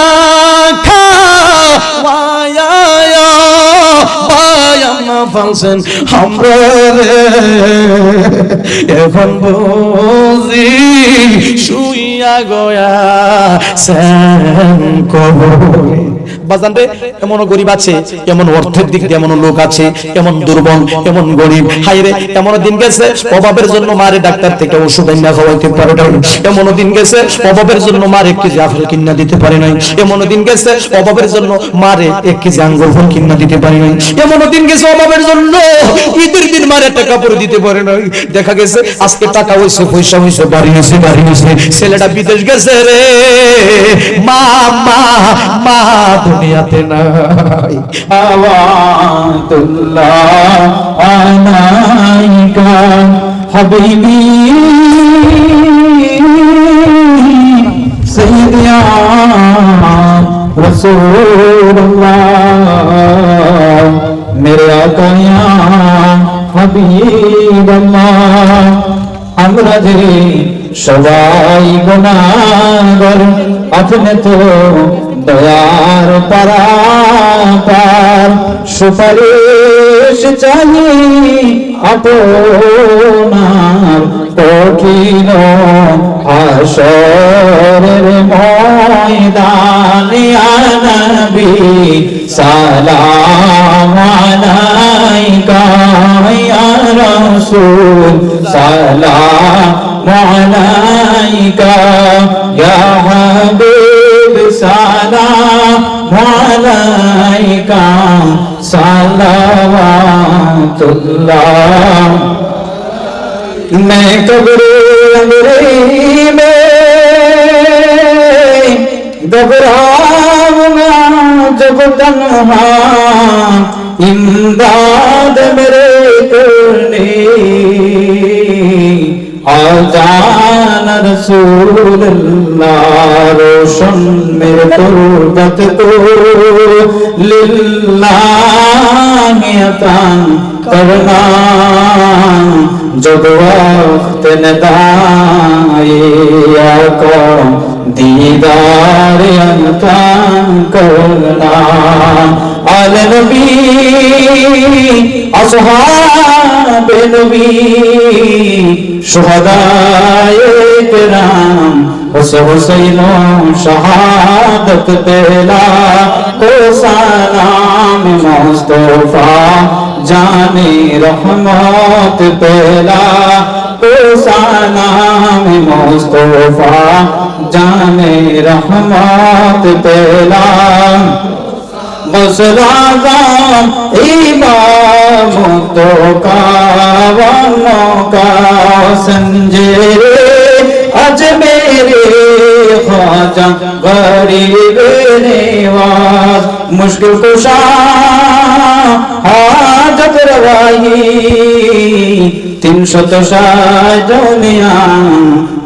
খাওয়ায়া বায়াম্মা ফালছেন আমরা রে এখন বুঝি শুই শুইয়া গয়া সেন কবরে। বাজান রে, এমন গরিব আছে, এমন অর্থের দিক দিয়ে এমন লোক আছে, এমন দুর্বল, এমন গরিব, হাই রে, এমন দিন গেছে অভাবের জন্য মারে ডাক্তার থেকে ওষুধ এনে খাওয়াইতে পারে নাই। এমন দিন গেছে অভাবের জন্য মারে 1 কেজি আপেল কিনা দিতে পারে নাই। এমন দিন গেছে অভাবের জন্য মারে 1 কেজি আঙ্গুর ফল কিনা দিতে পারে নাই। এমন দিন গেছে অভাবের জন্য ঈদের দিন মারে টাকা পরে দিতে পারে নাই। দেখা গেছে আজকে টাকা হইছে, পয়সা হইছে, বাড়ি হইছে, গাড়ি হইছে, ছেলেটা বিদেশ গেছে রে, মা মা মা দুনিয়াতে নাই। আওয়াতুল্লাহ আলাইকা হাবিবি সাইয়্যিদিয়া রাসূলুল্লাহ মেরে আকা ইয়া হাবিবাল্লাহ। আমরা যে সবাই গুনাহগার, আপনি তো দয়ার পারাপার, সুপারিশ চাহি আপনার কঠিন হাসরের ময়দানে। ইয়া নবী সালাম আলাইকা, ইয়া রাসূল সালাম আলাইকা, ইয়া হাবিব সালাম আলাইকা, সালাওয়াতুল্লাহ। मैं कब्रे अंगरी में घबराऊंगा जब तन्हा, इमदाद मेरे करने आजान रसूलुल्लाह। रोशन मेरे तुर्बत को लिल्लाह अता करना, जब वक्त नदाए आका दीदार अता करना। आले नबी असहाब नबी शुहदाए किराम, हुसैन शहादत पेला को सलाम मुस्तफा जाने रहमत पेला को सलाम मुस्तफा जाने रहमत पेला। मसलाज़ाम इमाम तो कावनों का संजेरे, अज मेरे ख्वाजा गरीब निवाज, मुश्किल कुशा हाजत रवाई 360 दुनिया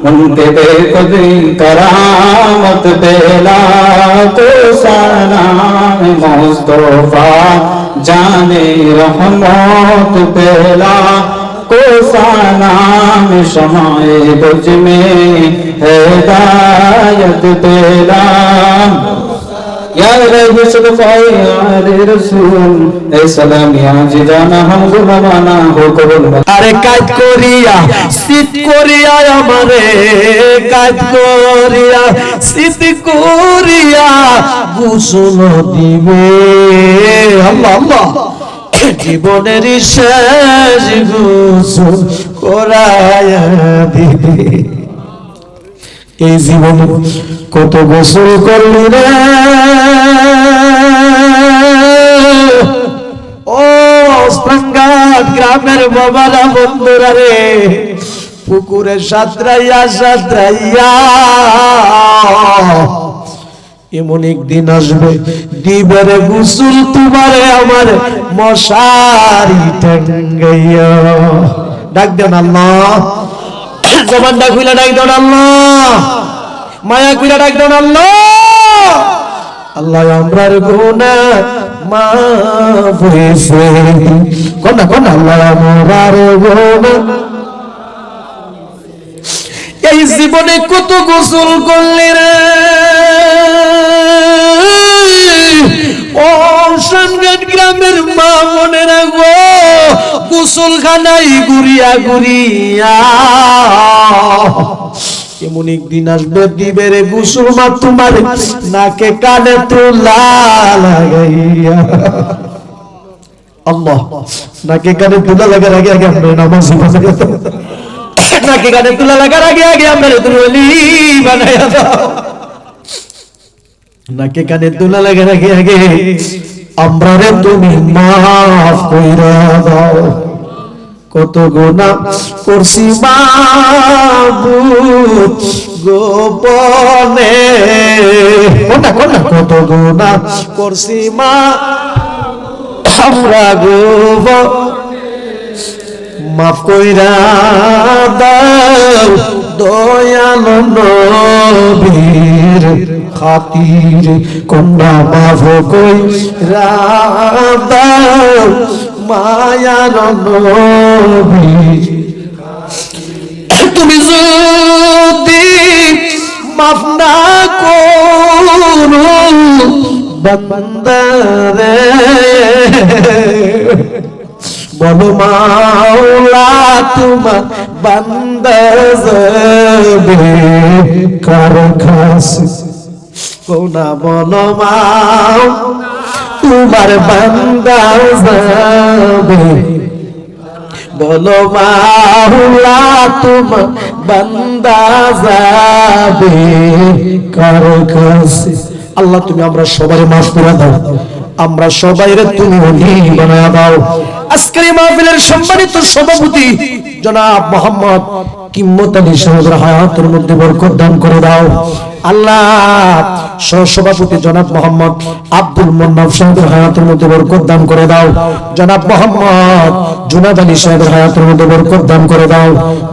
उनके बेकदरी करामत पेला तो सलाम मुस्तफा जाने रहमत पेला को सलाम शमाए बुर्ज में हिदायत पेला। या रही सदफ़ाए आले रसूल ए सलाम या जिदाना हम गुलामाना हो कबूल। আরে কাজ করিয়া শীত করিয়া আমারে, কাজ করিয়া শীত করিয়া গোসল দিবে আল্লাহ আল্লাহ, জীবনের শেষ গোসল করায়া দিবে। এই জীবন কত গোসল করলি রে ও সাঙ্গাত গ্রামের বাবারা বন্ধুরা রে, পুকুরে সাঁতরাইয়া সাঁতরাইয়া এমন একদিন আসবে দিবে রে গোসল তোমারে আমার মশারি টাঙ্গাইয়া। ডাক দেন আল্লাহ, জবানটা খুলে ডাক দেন আল্লাহ, মায়া খুলে ডাক দেন আল্লাহ। আল্লাহ আমরার গুনাহ মাফ হইছে, কোনা কোনা আল্লাহ আমরার গুনাহ। এই জীবনে কত গোসল করলি রে ও সাঙ্গাত গ্রামের মা বোনেরা গো, গোসলখানায় ঘুরিয়া ঘুরিয়া এমন একদিন আসবে দিবে রে গোসল মা তোমার নাকে কানে তুলা লাগাইয়া। আল্লাহ, নাকে কানে তুলা লাগার আগে আগে আমরা নামাজি বানাইয়া দাও, নাকে কানে তুলা লাগার আগে আগে আমরা তুমি ওলি বানাইয়া দাও, নাকে কানে তুলা লাগার আগে আগে আমরা রে তুমি মাফ কইরা দাও। কত গুনাহ করছি মাবুদ গোপনে, কোনটা কত গুনাহ করছি মা আমরা গোপনে, মাফ কইরা দাও দয়াল নবীর খাতিরে, কোনটা মাফ কইরা দাও মায়ার নবী। তুমি যদি মাফ না করো বান্দারে, বলো মাওলা তোমার বান্দা যাবে কার কাছে, কোনা বলো মাও তোমার বান্দা যাবে, বলো মাওলা তোমার বান্দা যাবে কার কাছে। আল্লাহ তুমি আমরা সবাই মাফ করে দাও, আমরা সবাই রে তুমি ওলি বানায়া দাও। আজকের এই মাহফিলের সম্মানিত সভাপতি জনাব মোহাম্মদ কিম্মত আলী সাহেবের হায়াতের মধ্যে বরকত দান করে দাও আল্লাহ। সহসভাপতি জনাব মোহাম্মদ আব্দুল মোন্নাফ সাহেবের হায়াতের মধ্যে বরকত দান করে দাও। জনাব মোহাম্মদ জুনাদ আলী সাহেবের হায়াতের মধ্যে বরকত দান করে দাও।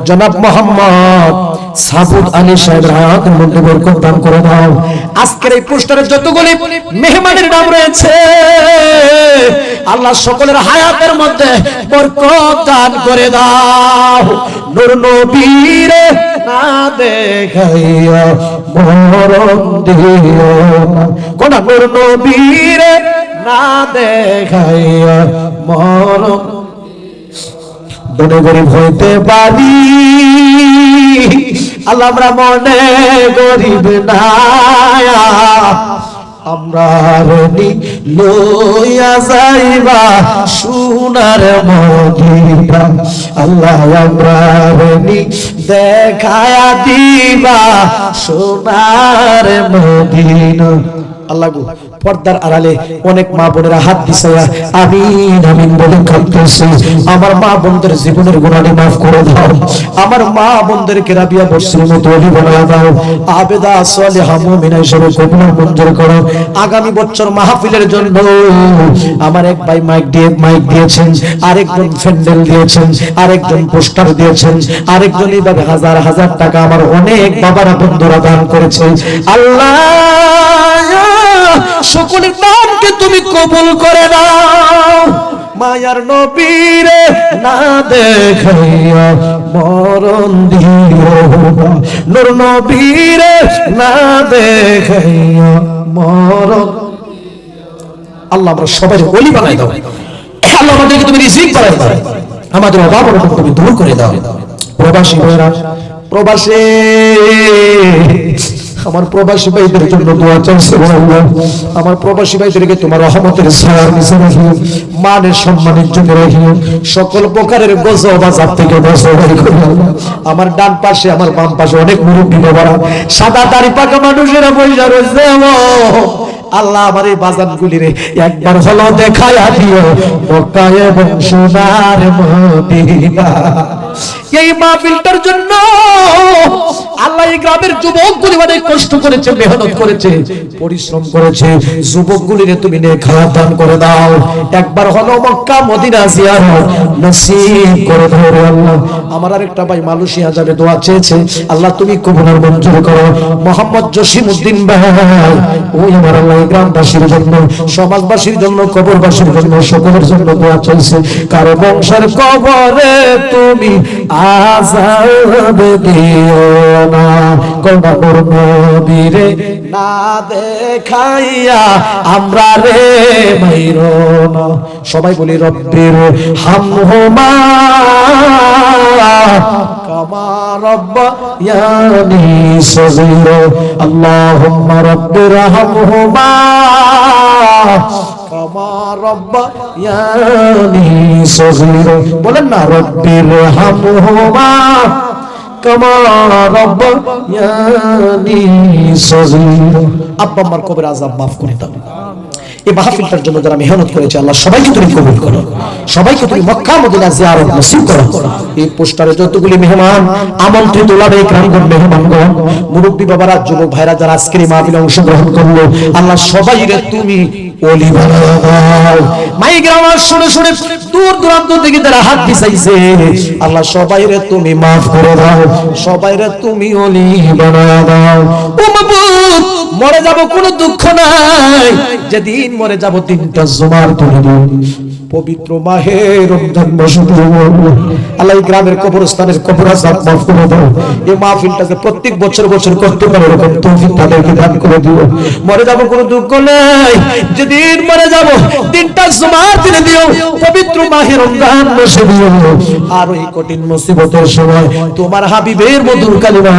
জনাব মোহাম্মদ সাবুদ আলী সাহেবের হায়াতের মধ্যে বরকত দান করে দাও। আজকের এই পোস্টারে যতগুলি মেহমানের নাম রয়েছে আল্লাহ সকলের হায়াতের মধ্যে বরকত দান করে দাও। নূর নবীর না দেখাইয়া মরণ দিও না, কোন নূর নবীর না দেখাইয়া মরণ। দনে গরিব হইতে পারি আল্লাহ, আমরা মনে গরিব না, আমরা রেনি লইয়া যাইবা সোনার মদিনা আল্লাহ, আমরা রেনি দেখায়া দিবা সোনার মদিনা। আল্লাহ গো, পর্দার আড়ালে অনেক মা বোনেরা হাত দিছে আমিন আমিন বলে কাঁদতেছে। আমার মা বোনদের জীবনের গুনাহ মাফ করে দাও, আমার মা বোনদেরকে রাবিয়া বসির মতো ওলি বানায় দাও, আবেদা সালেহা মুমিনা হিসেবে কবুল মঞ্জুর করো। আগামী বছর মাহফিলের জন্য আমার এক ভাই মাইক দিয়েছেন, আরেকজন প্যান্ডেল দিয়েছেন, আরেকজন পোস্টার দিয়েছেন, আরেকজন এইভাবে হাজার হাজার টাকা আমার অনেক বাবারা বন্ধুরা দান করেছে। আল্লাহ সকলের দানকে তুমি কবুল করে নাও। মায়ার নবীরে না দেখাইয়া মরণ দিও, নূর নবীরে না দেখাইয়া মরণ। আল্লাহ আমরা সবাই ওলি বানাই দাও আল্লাহ, আমাদেরকে তুমি রিজিক বাড়াই দাও, আমাদের অভাব অনটন তুমি দূর করে দাও। প্রবাসী ভাইরা, প্রবাসী আমার প্রবাসী ভাইদের জন্য দোয়া চাইছে আল্লাহ, আমার প্রবাসী ভাইদেরকে তোমার রহমতের ছায়ার নিচে রাখিও, মানের সম্মানের জন্য রাখিও, সকল প্রকারের গজব আযাব থেকে বাঁচাই করো আল্লাহ। আমার ডান পাশে আমার বাম পাশে অনেক মুরব্বি বাবারা সাদা দাড়ি পাকা মানুষেরা বইসা রয়েছে আল্লাহ, আমার এই বাজানগুলিরে একবার হলো দেখায়া দিও মক্কা এবং সোনার মদিনা। এই মাহফিলটার জন্য আল্লাহ এই গ্রামের যুবকগুলি অনেক কষ্ট করেছে, মেহনত করেছে, পরিশ্রম করেছে। যুবকগুলিরে তুমি নেক হায়াত দান করে দাও, একবার হলো মক্কা মদিনা জিয়ারত নসিব করে দাও রে আল্লাহ। আমার আরেকটা ভাই মালয়েশিয়া যাবে, দোয়া চেয়েছে, আল্লাহ তুমি কবুল মঞ্জুর করো। মোহাম্মদ জসিমউদ্দিন ভাই, ওই আমার আল্লাহ গ্রামবাসীর জন্য, সমাজবাসীর জন্য, কবরবাসীর জন্য, সকলের জন্য দোয়া চাইছে। কারো বংশের কবরে তুমি আযাব দিও না কবর নবীরে না দেখাইয়া আমরা রে মাইরো না সবাই বলি রব্বির হামহুমা কামা রাব্বায়ানি সগীরা আল্লাহুম্মা রব্বির হামহুমা কামা রাব্বায়ানি সগীরা বলেন না রব্বির হামহুমা কামা রাব্বায়ানি সগীরা আব্বা আম্মার কবর আযাব মাফ করে দাও এই মাহফিলটার জন্য যারা মেহনত করেছে আল্লাহ সবাইকে তুমি কবুল করো সবাইকে তুমি মক্কা মদিনা জিয়ারত নসিব করো এই পোস্টারে যতগুলি মেহমান আমন্ত্রিত ওলামায়ে কেরামগণ মেহমানগণ মুরব্বি বাবারা যুবক ভাইরা যারা আজকের এই মাহফিলে অংশগ্রহণ করলো আল্লাহ সবাইকে তুমি ওলি বানাও মাইক আওয়াজ শুনে শুনে দূর দূরান্ত থেকে যারা হাত দিছাইছে আল্লাহ সবাইকে তুমি maaf করে দাও সবাইকে তুমি ওলি বানাও দাও ও মাবুদ মরে যাব কোনো দুঃখ নাই যেদিন মরে যাব তিনটা জুমার দিন পবিত্র মাহে রমজান মাসে আল্লাহ গ্রামের কবরস্থানের কবর আযাব maaf করে দাও এই মাহফিলটাকে প্রত্যেক বছর বছর করতে পারে এরকম তৌফিক তাদেরকে দান করে দিও মরে যাব কোনো দুঃখ নাই যেদিন মরে যাব তিনটা জুমার দিনে দিও পবিত্র মাহে রমজান মাসে দিও আর ওই কঠিন মুসিবতের সময় তোমার হাবিবের মধুর কালিমা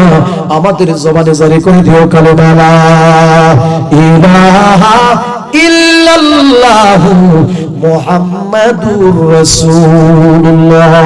আমাদের জবানে জারি করে দিও কালিমা লা ইলাহা ইল্লাল্লাহু মুহাম্মাদুর রাসূলুল্লাহ।